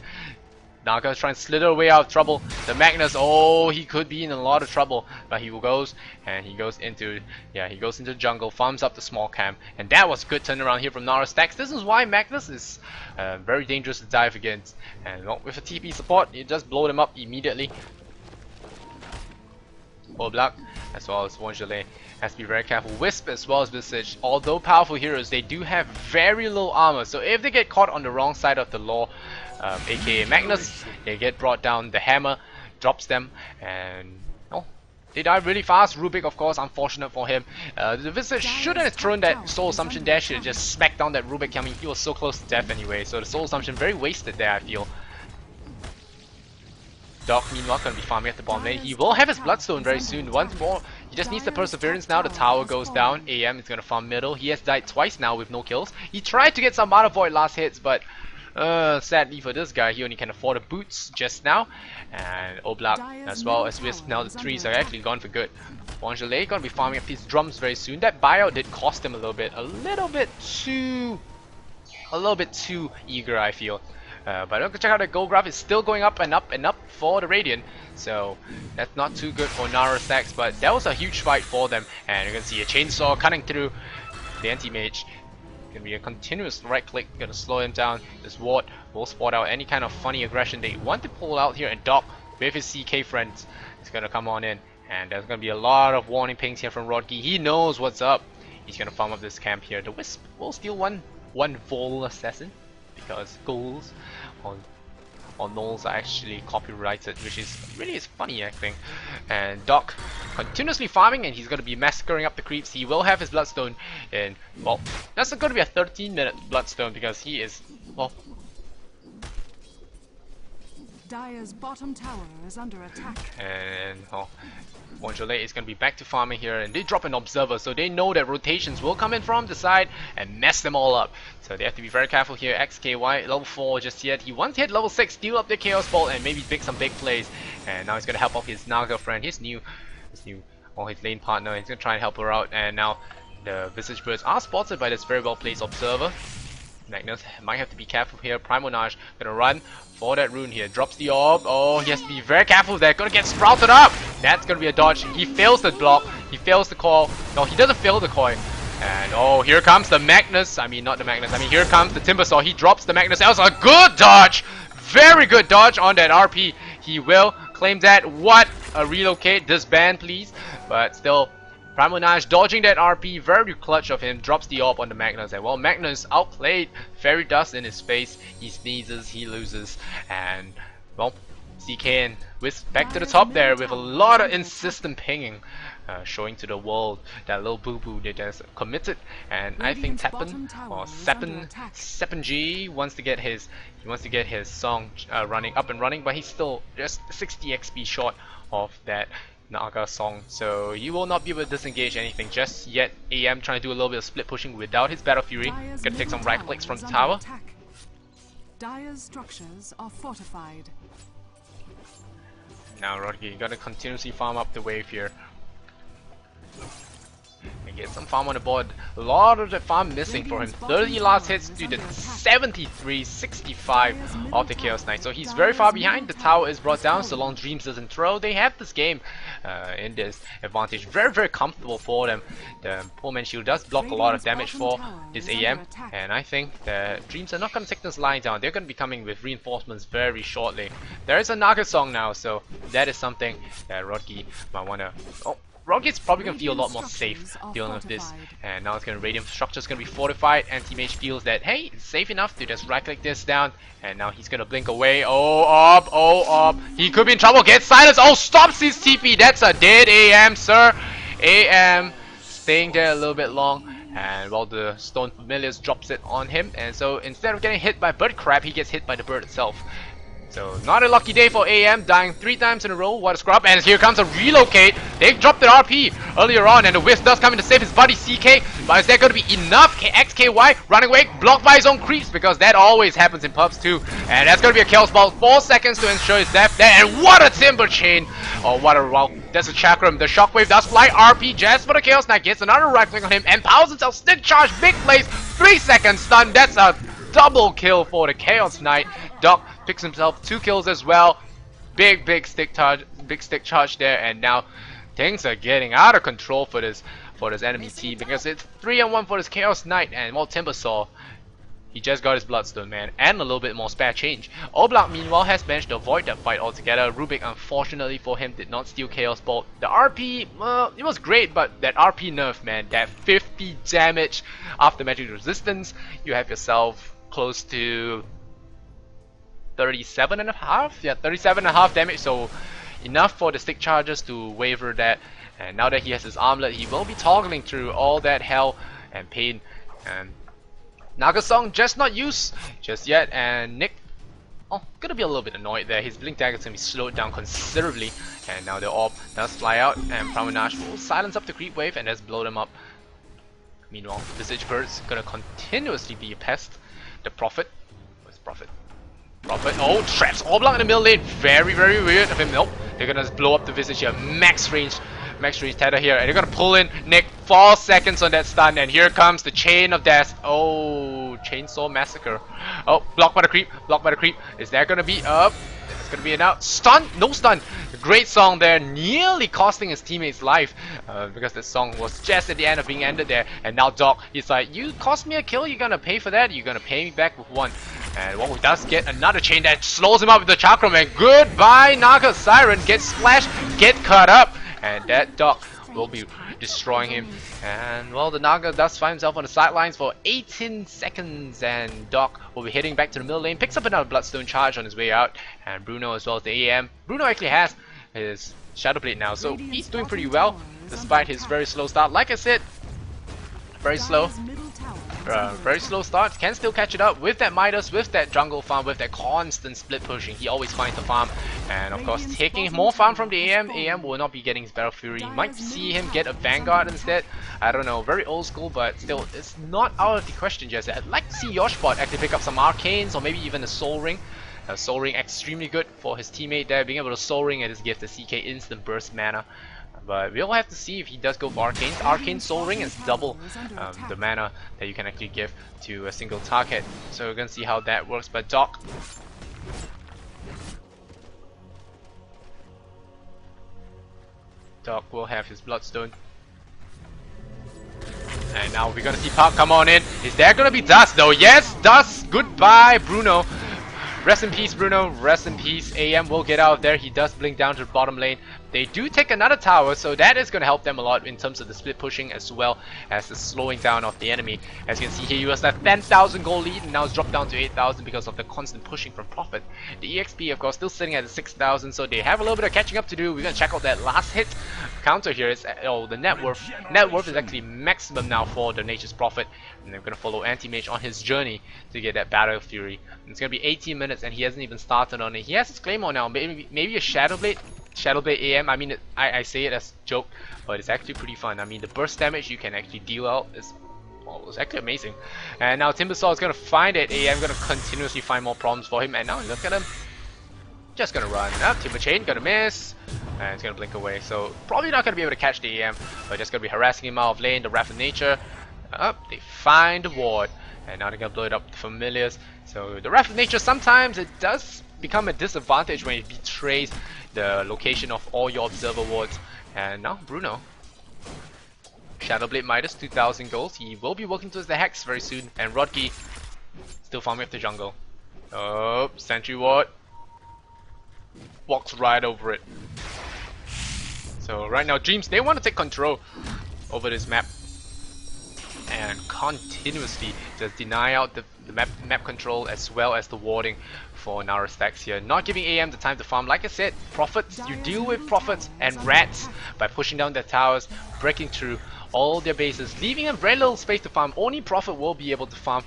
Naga is trying to slither away out of trouble. The Magnus, oh, he could be in a lot of trouble, but he goes and he goes into the jungle, farms up the small camp, and that was a good turnaround here from Nara Stacks. This is why Magnus is very dangerous to dive against, and well, with a TP support, you just blow them up immediately. Oblak, as well as Wonjale, has to be very careful. Wisp as well as Visage, although powerful heroes, they do have very low armor, so if they get caught on the wrong side of the law, aka Magnus, they get brought down. The hammer drops them, and oh, they die really fast. Rubik, of course, unfortunate for him. The Visage shouldn't have thrown that Soul Assumption dash, should have just smacked down that Rubik. I mean, he was so close to death anyway, so the Soul Assumption very wasted there, I feel. Doc, meanwhile, gonna be farming at the bottom lane. He will have his Bloodstone very soon. Once more, he just needs the Perseverance now. The tower goes down. AM is gonna farm middle. He has died twice now with no kills. He tried to get some Mana Void last hits, but sadly for this guy, he only can afford the boots just now. And Oblak as well as Wisp. Now the 3s are actually gone for good. Wonjale gonna be farming up his drums very soon. That buyout did cost him a little bit too eager, I feel. But look, check out the gold graph is still going up and up and up for the Radiant, so that's not too good for Nara Stacks, but that was a huge fight for them, and you can see a chainsaw cutting through the anti-mage. Gonna be a continuous right click, gonna slow him down. This ward will spot out any kind of funny aggression they want to pull out here, and Doc with his CK friends is gonna come on in, and there's gonna be a lot of warning pings here from Rodgi. He knows what's up. He's gonna farm up this camp here. The Wisp will steal one Vol Assassin, because goals on Knowles are actually copyrighted, which is funny, I think. And Doc continuously farming, and he's going to be massacring up the creeps. He will have his Bloodstone in, well, that's going to be a 13-minute Bloodstone, because he is, well, Dire's bottom tower is under attack. And well, Wonjale is going to be back to farming here, and they drop an Observer, so they know that rotations will come in from the side and mess them all up. So they have to be very careful here. XKY level 4 just yet. He wants to hit level 6, steal up the Chaos Ball, and maybe pick some big plays. And now he's going to help out his Naga friend, his lane partner. He's going to try and help her out. And now the Visage Birds are spotted by this very well placed Observer. Magnus might have to be careful here. Primonage gonna run for that rune here. Drops the orb. Oh, he has to be very careful there. Gonna get sprouted up. That's gonna be a dodge. He fails the block. He fails the call. No, he doesn't fail the coin. And oh, here comes the Magnus. I mean, not the Magnus. I mean, here comes the Timbersaw. He drops the Magnus. That was a good dodge. Very good dodge on that RP. He will claim that. What a relocate. Disband, please. But still, Primal Nash dodging that RP, very clutch of him, drops the AWP on the Magnus, and well, Magnus outplayed, fairy dust in his face, he sneezes, he loses, and well, CK whisked back to the top there with a lot of insistent pinging, showing to the world that little boo-boo they just committed. And I think Teppen or Seppen G wants to get his song running up and running, but he's still just 60 XP short of that Naga song, so he will not be able to disengage anything just yet. AM trying to do a little bit of split pushing without his Battle Fury. Gonna take some right clicks from the tower. Dire's structures are fortified. Now Rodgi gonna continuously farm up the wave here and get some farm on the board. A lot of the farm missing for him. 30 last hits to the 73, 65 of the Chaos Knight. So he's very far behind. The tower is brought down so long Dreamz doesn't throw. They have this game in this advantage. Very, very comfortable for them. The poor man shield does block a lot of damage for this AM. And I think that Dreamz are not going to take this line down. They're going to be coming with reinforcements very shortly. There is a Naga song now, so that is something that Rodgi might want to... Oh, Rocket's probably going to feel a lot more safe dealing with this, and now it's going to Radiant Structure is going to be fortified. Anti-Mage feels that, hey, it's safe enough to just right-click this down, and now he's going to blink away. Oh, up, he could be in trouble, gets silenced, oh, stops his TP, that's a dead AM, sir. AM staying there a little bit long, and well, the Stone Familiars drops it on him, and so instead of getting hit by Bird Crab, he gets hit by the bird itself. So not a lucky day for AM, dying 3 times in a row. What a scrub, and here comes a relocate. They dropped their RP earlier on, and the Wisp does come in to save his buddy CK. But is that going to be enough? XKY running away, blocked by his own creeps, because that always happens in pubs too. And that's going to be a Chaos Ball, 4 seconds to ensure his death there. And what a Timber Chain! Oh, what a wow. That's a Chakram. The Shockwave does fly. RP just for the Chaos Knight, gets another right click on him, and powers himself. Stick charge, big plays, 3 seconds stun. That's a double kill for the Chaos Knight. Doc picks himself 2 kills as well. Big stick charge there, and now things are getting out of control for this enemy team, because it's 3-on-1 for this Chaos Knight. And well, Timbersaw, he just got his Bloodstone, man, and a little bit more spare change. Oblak meanwhile has managed to avoid that fight altogether. Rubik, unfortunately for him, did not steal Chaos Bolt. The RP, well, it was great, but that RP nerf, man, that 50 damage after magic resistance, you have yourself close to 37.5? Yeah, 37.5 damage, so enough for the stick charges to waver that. And now that he has his armlet, he will be toggling through all that hell and pain. And Nagasong just not used just yet, and Nick, oh, gonna be a little bit annoyed there. His blink dagger is gonna be slowed down considerably, and now the orb does fly out, and Pramanash will silence up the creep wave and just blow them up. Meanwhile, Visage Bird's gonna continuously be a pest. The Prophet, where's Prophet? Oh, traps Oblak in the middle lane. Very weird of him. Nope, they're gonna just blow up the Visage here. Max range tether here, and they're gonna pull in Nick. 4 seconds on that stun, and here comes the Chain of Death. Oh, Chainsaw Massacre. Oh, blocked by the creep. Is that gonna be up? It's gonna be an out. Stun? No stun. Great song there, nearly costing his teammate's life, because the song was just at the end of being ended there. And now Doc, he's like, you cost me a kill, you're gonna pay for that, you're gonna pay me back with 1. And well, he does get another chain that slows him up with the Chakram, and goodbye Naga Siren, get splashed, get cut up, and that Doc will be destroying him. And well, the Naga does find himself on the sidelines for 18 seconds, and Doc will be heading back to the middle lane, picks up another Bloodstone charge on his way out, and Bruno as well as the AM. Bruno actually has his Shadow Blade now, so he's doing pretty well despite his very slow start. Like I said, very slow start, can still catch it up with that Midas, with that jungle farm, with that constant split pushing. He always finds the farm, and of course taking more farm from the AM. AM will not be getting his Battle Fury. You might see him get a Vanguard instead. I don't know, very old school, but still, it's not out of the question just yet. I'd like to see Yoshbot actually pick up some Arcanes, or maybe even a Soul Ring. Soul Ring extremely good for his teammate there, being able to Soul Ring and just give the CK instant burst mana. But we'll have to see if he does go for Arcanes. Arcane Soul Ring is double the mana that you can actually give to a single target. So we're gonna see how that works. But Doc will have his Bloodstone. And now we're gonna see Pop come on in. Is there gonna be Dust though? Yes, Dust! Goodbye, Bruno. Rest in peace, Bruno. Rest in peace. AM will get out of there. He does blink down to the bottom lane, They do take another tower, so that is going to help them a lot in terms of the split pushing as well as the slowing down of the enemy. As you can see here, he was at 10,000 gold lead and now it's dropped down to 8,000 because of the constant pushing from Prophet. The EXP, of course, still sitting at 6,000, so they have a little bit of catching up to do. We're going to check out that last hit counter here. Is the net worth. Net worth is actually maximum now for the Nature's Prophet, and they're going to follow Anti-Mage on his journey to get that Battle Fury. And it's going to be 18 minutes and he hasn't even started on it. He has his Claymore now, maybe a Shadow Blade AM. I mean, I say it as a joke, but it's actually pretty fun. I mean, the burst damage you can actually deal out is, well, it's actually amazing. And now Timbersaw is gonna find it. AM gonna continuously find more problems for him. And now look at him, just gonna run up. Timber Chain gonna miss, and it's gonna blink away. So probably not gonna be able to catch the AM, but just gonna be harassing him out of lane. The Wrath of Nature, up. They find the ward, and now they're gonna blow it up with the Familiars. So the Wrath of Nature, sometimes it does become a disadvantage when it betrays the location of all your observer wards. And now Bruno, Shadowblade Midas, 2,000 goals. He will be working towards the Hex very soon. And Rodkey still farming up the jungle. Oh, Sentry Ward walks right over it. So right now Dreamz, they want to take control over this map and continuously just deny out the map control as well as the warding for Nara stacks here. Not giving AM the time to farm. Like I said, Prophets, you deal with Prophets and Rats by pushing down their towers, breaking through all their bases, leaving them very little space to farm. Only Prophet will be able to farm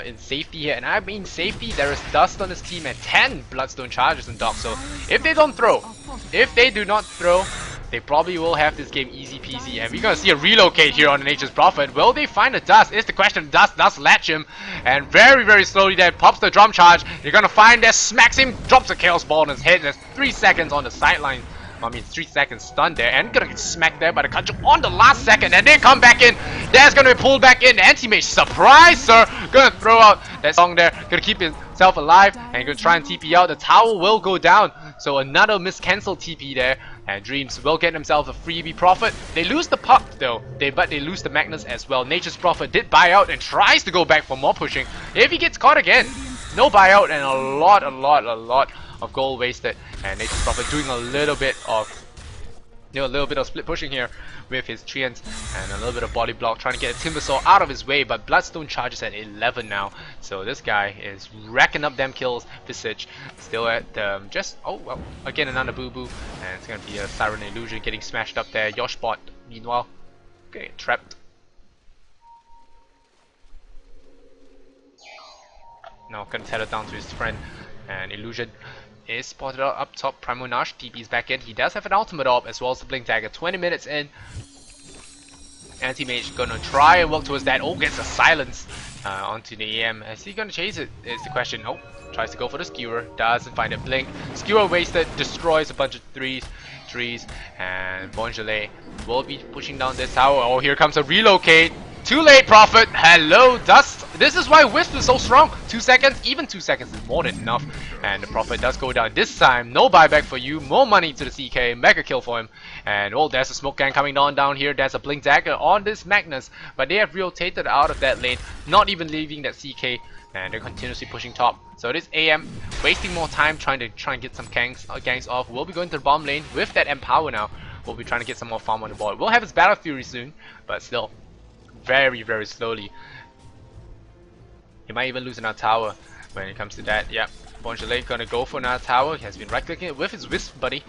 in safety here, and I mean safety. There is dust on his team and 10 Bloodstone charges in dock, so if they don't throw, if they do not throw, they probably will have this game easy peasy. And we're gonna see a relocate here on the Nature's Prophet. Will they find the dust? Is the question. Dust does latch him, and very slowly there pops the drum charge. You're gonna find that, smacks him, drops a Chaos Ball on his head. There's 3 seconds on the sideline. I mean, 3 seconds stunned there, and gonna get smacked there by the Conjure on the last second, and they come back in. There's gonna be pulled back in. Anti-Mage, surprise, sir! Gonna throw out that song there, gonna keep himself alive, and gonna try and TP out. The tower will go down, so another miscancelled TP there. And Dreamz will get himself a freebie Prophet. They lose the puck though, but they lose the Magnus as well. Nature's Prophet did buy out and tries to go back for more pushing. If he gets caught again, no buyout and a lot of gold wasted. And Nature's Prophet doing a little bit of split pushing here with his treants and a little bit of body block, trying to get a Timbersaw out of his way, but Bloodstone charges at 11 now. So this guy is racking up them kills. Visage still at just, oh well, again another boo-boo, and it's gonna be a Siren Illusion getting smashed up there. Yoshbot, meanwhile, getting trapped. Now gonna tether down to his friend, and Illusion is spotted out up top. Primo Nash TP's back in. He does have an ultimate orb as well as the Blink Dagger. 20 minutes in. Anti-Mage gonna try and work towards that. Oh, gets a silence onto the EM. Is he gonna chase it? Is the question. Nope. Tries to go for the Skewer. Doesn't find it. Blink. Skewer wasted. Destroys a bunch of trees. And Bonjolet will be pushing down this tower. Oh, here comes a relocate. Too late, Prophet. Hello, Dust. This is why Wisp is so strong. 2 seconds, even 2 seconds is more than enough. And the Prophet does go down this time. No buyback for you. More money to the CK. Mega kill for him. And oh, there's a smoke gang coming down here. There's a Blink Dagger on this Magnus. But they have rotated out of that lane, not even leaving that CK. And they're continuously pushing top. So this AM wasting more time trying and get some gangs off. We'll be going to the bottom lane with that Empower now. We'll be trying to get some more farm on the board. We'll have his Battle Fury soon, but still very slowly. He might even lose another tower when it comes to that. Yep, Bonjolet gonna go for another tower. He has been right clicking it with his Wisp buddy.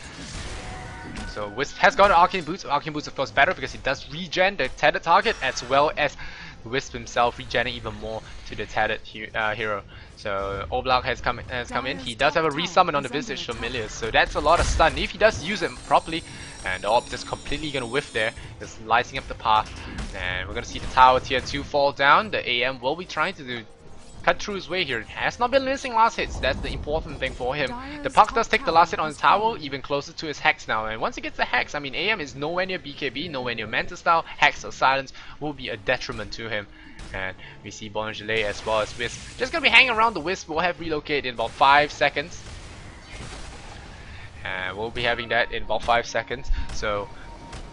So Wisp has got an Arcane Boots. Arcane Boots of course better because he does regen the tethered target as well as Wisp himself regenning even more to the tethered hero. So Oblak has come in. He does have a resummon on the Visage Familiars, so that's a lot of stun if he does use it properly. And the orb just completely gonna whiff there, just lighting up the path. And we're gonna see the tower tier 2 fall down. The AM will be trying to cut through his way here. Has not been missing last hits. That's the important thing for him. The puck does take the last hit on the tower, even closer to his Hex now. And once he gets the Hex, I mean AM is nowhere near BKB, nowhere near Manta style. Hex or Silence will be a detriment to him. And we see Bonjolet as well as Wisp just gonna be hanging around the Wisp. We'll have relocated in about 5 seconds. And we'll be having that in about 5 seconds. So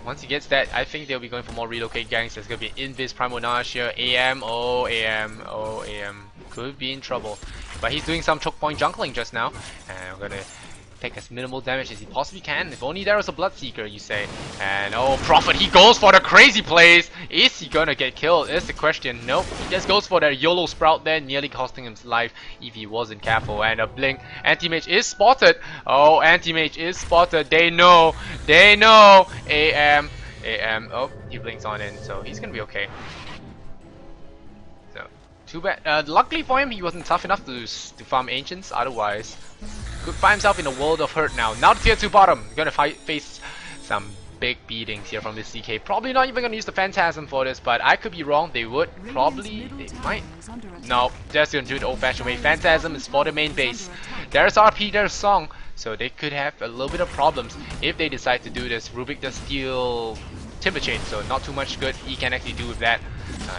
once he gets that, I think they'll be going for more relocate gangs. There's gonna be Invis, Primo Nash here. AM, oh AM, could be in trouble. But he's doing some choke point jungling just now. And we're gonna take as minimal damage as he possibly can. If only there was a Bloodseeker, you say. And oh, Prophet, he goes for the crazy plays. Is he gonna get killed? Is the question. Nope, he just goes for that YOLO sprout there, nearly costing him his life if he wasn't careful. And a blink. Anti-mage is spotted. Oh, anti-mage is spotted. They know. They know. AM. Oh, he blinks on in, so he's gonna be okay. So, too bad. Luckily for him, he wasn't tough enough to farm Ancients. Otherwise, could find himself in a world of hurt now. Now the tier 2 bottom, gonna face some big beatings here from this CK. Probably not even gonna use the Phantasm for this, but I could be wrong. They would probably, they might. No, just gonna do it the old-fashioned way. Phantasm is for the main base. There's RP, there's Song, so they could have a little bit of problems if they decide to do this. Rubik does steal Timber Chain, so not too much good he can actually do with that.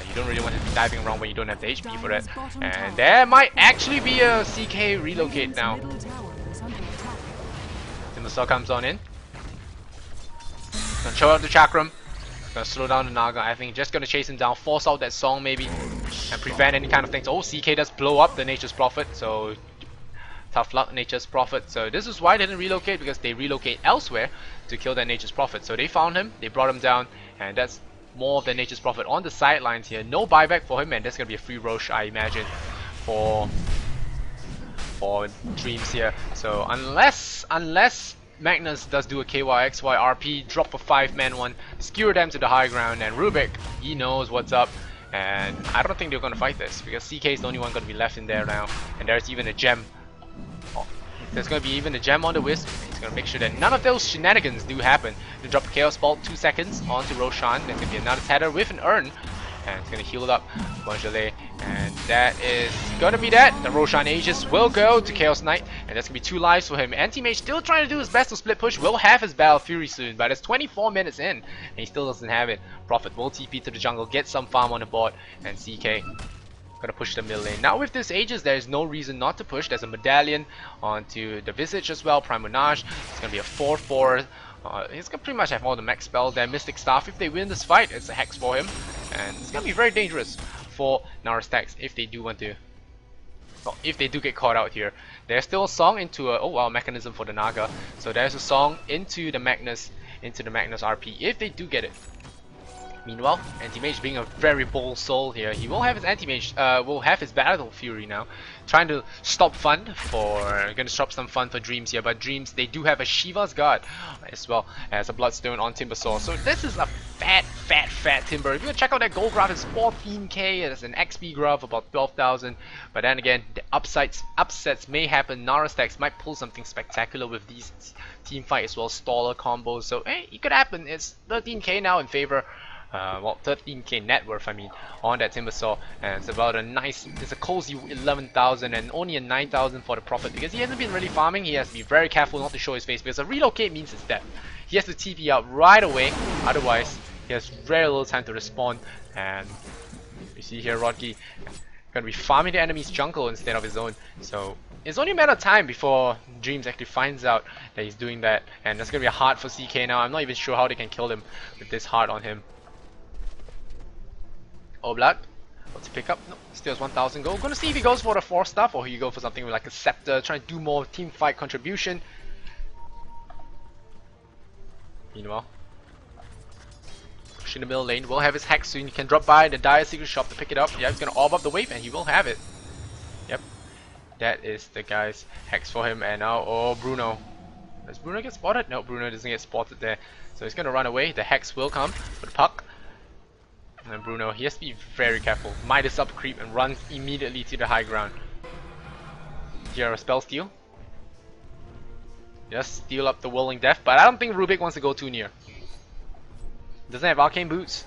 You don't really want him diving around when you don't have the HP for that. And there might actually be a CK relocate now. Timbersaw comes on in. Gonna show out the Chakram. Gonna slow down the Naga. I think just gonna chase him down, force out that Song maybe, and prevent any kind of things. Oh, CK does blow up the Nature's Prophet, so tough luck, Nature's Prophet. So this is why they didn't relocate, because they relocate elsewhere to kill that Nature's Prophet. So they found him, they brought him down, and that's more of the Nature's Prophet on the sidelines here. No buyback for him, and that's gonna be a free Roche, I imagine, for Dreamz here. So unless Magnus does do a KYXY RP, drop a 5-man one, skewer them to the high ground, and Rubik, he knows what's up. And I don't think they're gonna fight this, because CK is the only one gonna be left in there now, and there's even a gem. There's going to be even a gem on the Wisp. He's going to make sure that none of those shenanigans do happen. To drop a Chaos Bolt 2 seconds onto Roshan. There's going to be another Tether with an Urn. And it's going to heal it up. Bonjolet. And that is going to be that. The Roshan Aegis will go to Chaos Knight. And that's going to be 2 lives for him. Anti-Mage still trying to do his best to split push. Will have his Battle Fury soon. But it's 24 minutes in. And he still doesn't have it. Prophet will TP to the jungle. Get some farm on the board. And CK gonna push the mid lane. Now with this Aegis, there's no reason not to push. There's a Medallion onto the Visage as well, Primonage. It's gonna be a 4-4. He's gonna pretty much have all the max spells there. Mystic Staff, if they win this fight, it's a Hex for him. And it's gonna be very dangerous for Nara stacks if they do want to. Well, if they do get caught out here. There's still a Song into a, oh wow, Mechanism for the Naga. So there's a Song into the Magnus RP if they do get it. Meanwhile, Anti-Mage being a very bold soul here, he will have his Anti-Mage, will have his Battle Fury now, trying to stop fun gonna stop some fun for Dreamz here, but Dreamz, they do have a Shiva's Guard as well as a Bloodstone on Timbersaw, so this is a fat Timber. If you check out that gold graph, it's 14k, it's an XP graph about 12,000, but then again, the upsets may happen. Nara stacks might pull something spectacular with these team fight as well, Staller combos, so hey, it could happen. It's 13k now in favor. Well, 13k net worth, I mean, on that Timbersaw, and it's about it's a cozy 11,000 and only a 9,000 for the Prophet, because he hasn't been really farming. He has to be very careful not to show his face, because a relocate means his death. He has to TP out right away, otherwise he has very little time to respawn. And you see here Rodgi gonna be farming the enemy's jungle instead of his own, so it's only a matter of time before Dreamz actually finds out that he's doing that, and that's gonna be a heart for CK now. I'm not even sure how they can kill him with this heart on him. Oblak, what's he pick up? No, still has 1,000 gold. Gonna see if he goes for the 4 stuff or he go for something with like a scepter, trying to do more team fight contribution. Meanwhile, pushing the middle lane, will have his Hex soon. You can drop by the Dire Secret Shop to pick it up. Yeah, he's gonna orb up the wave and he will have it. Yep, that is the guy's Hex for him. And now, oh, Bruno. Does Bruno get spotted? No, Bruno doesn't get spotted there. So he's gonna run away. The Hex will come for the puck. And Bruno, he has to be very careful. Midas up creep and runs immediately to the high ground. Here, a spell steal. Just steal up the Whirling Death, but I don't think Rubik wants to go too near. Doesn't have Arcane Boots.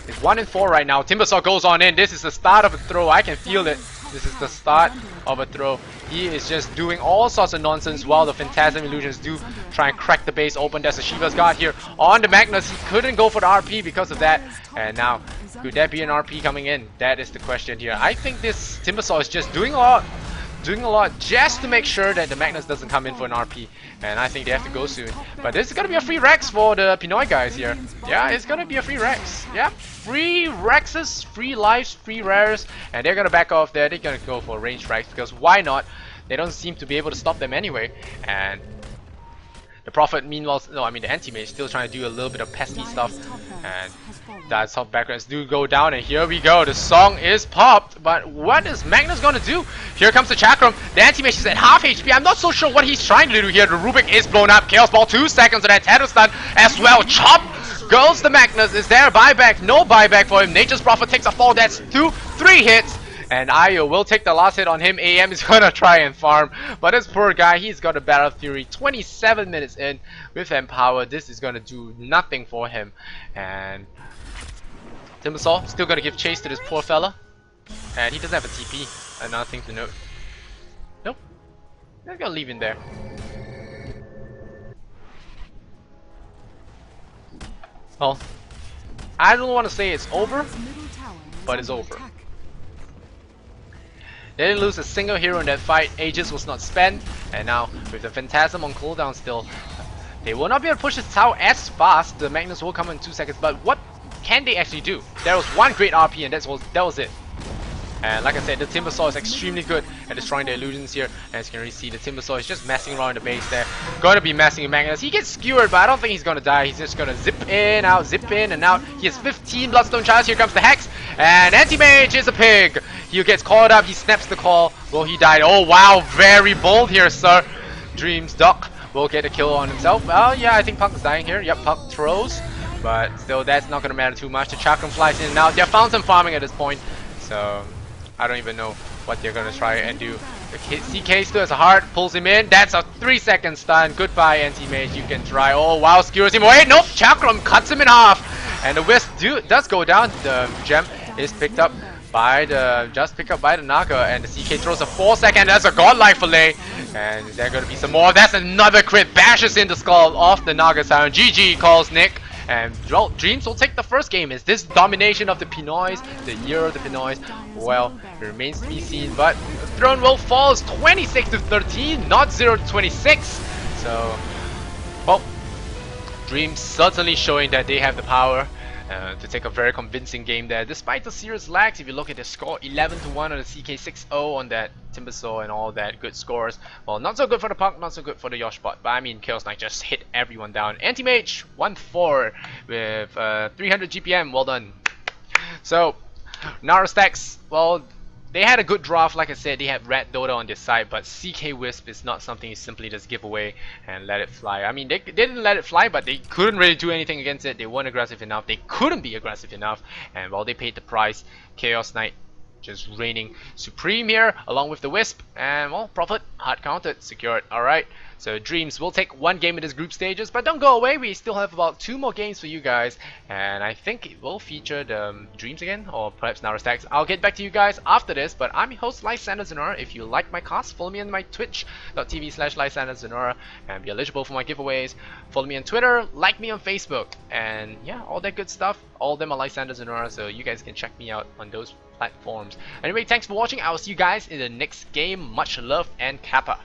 It's 1 in 4 right now. Timbersaw goes on in. This is the start of a throw. I can feel it. This is the start of a throw. He is just doing all sorts of nonsense while the Phantasm Illusions do try and crack the base open. There's a Shiva's Guard here on the Magnus. He couldn't go for the RP because of that. And now, could that be an RP coming in? That is the question here. I think this Timbersaw is just doing a lot just to make sure that the Magnus doesn't come in for an RP, and I think they have to go soon. But this is gonna be a free Rex for the Pinoy guys here. Yeah, it's gonna be a free Rex. Yeah, free Rexes, free lives, free rares, and they're gonna back off there. They're gonna go for range strikes because why not? They don't seem to be able to stop them anyway, and The Prophet, meanwhile, no, I mean the anti-mage still trying to do a little bit of pesky stuff, and that's how backgrounds do go down. And here we go, the song is popped, but what is Magnus gonna do? Here comes the Chakram. The anti-mage is at half HP. I'm not so sure what he's trying to do here. The Rubik is blown up. Chaos Ball 2 seconds, and that Tether stun as well. Chop goes the Magnus. Is there a buyback? No buyback for him. Nature's Prophet takes a fall. That's 3 hits. And Ayo will take the last hit on him. AM is gonna try and farm, but this poor guy, he's got a Battle Fury 27 minutes in with Empower. This is gonna do nothing for him. And Timbersaw still gonna give chase to this poor fella. And he doesn't have a TP. Another thing to note. Nope. They're gonna leave him there. Well, I don't want to say it's over, but it's over. They didn't lose a single hero in that fight. Aegis was not spent, and now with the Phantasm on cooldown still, they will not be able to push this tower as fast. The Magnus will come in 2 seconds, but what can they actually do? There was one great RP, and that was it. And like I said, the Timbersaw is extremely good at destroying the illusions here. And as you can really see, the Timbersaw is just messing around in the base there. Gonna be messing with Magnus. He gets skewered, but I don't think he's gonna die. He's just gonna zip in and out. He has 15 Bloodstone Charges. Here comes the Hex. And Anti-Mage is a pig. He gets called up. He snaps the call. Well, he died. Oh, wow. Very bold here, sir. Dreamz Doc will get a kill on himself. Well, yeah, I think Puck is dying here. Yep, Puck throws. But still, that's not gonna matter too much. The Chakram flies in and out. They're fountain farming at this point. So I don't even know what they're gonna try and do. The CK still has a heart, pulls him in. That's a 3-second stun. Goodbye, Anti-Mage. You can try. Oh wow, skewers him away. Nope, Chakram cuts him in half. And the Wisp does go down. The gem is picked up by the Naga, and the CK throws a 4-second. That's a godlike fillet. And is there gonna be some more? That's another crit. Bashes in the skull off the Naga Siren. GG calls Nick. And well, Dreamz will take the first game. Is this domination of the Pinoys, the year of the Pinoys? Well, it remains to be seen, but the throne will fall. It's 26-13, not 0-26. So, well, Dreamz certainly showing that they have the power to take a very convincing game there, despite the serious lags. If you look at the score, 11-1 on the CK 6-0 on that Timbersaw and all that good scores. Well, not so good for the Punk, not so good for the Yoshbot, but I mean, Chaos Knight just hit everyone down. Anti-Mage 1-4 with 300 GPM. Well done. So, Nara stacks, well, they had a good draft. Like I said, they had Red Dota on their side, but CK Wisp is not something you simply just give away and let it fly. I mean, they didn't let it fly, but they couldn't really do anything against it. They weren't aggressive enough. They couldn't be aggressive enough, and well, they paid the price. Chaos Knight just reigning supreme here, along with the Wisp, and well, Prophet hard counted, secured. Alright, so Dreamz will take one game in this group stages, but don't go away. We still have about 2 more games for you guys, and I think it will feature the Dreamz again, or perhaps Nara Stacks. I'll get back to you guys after this, but I'm your host, Lysander Zenora. If you like my cast, follow me on my twitch.tv/LysanderZenora and be eligible for my giveaways. Follow me on Twitter, like me on Facebook, and yeah, all that good stuff. All of them are Lysander Zenora, so you guys can check me out on those platforms. Anyway, thanks for watching. I will see you guys in the next game. Much love and Kappa.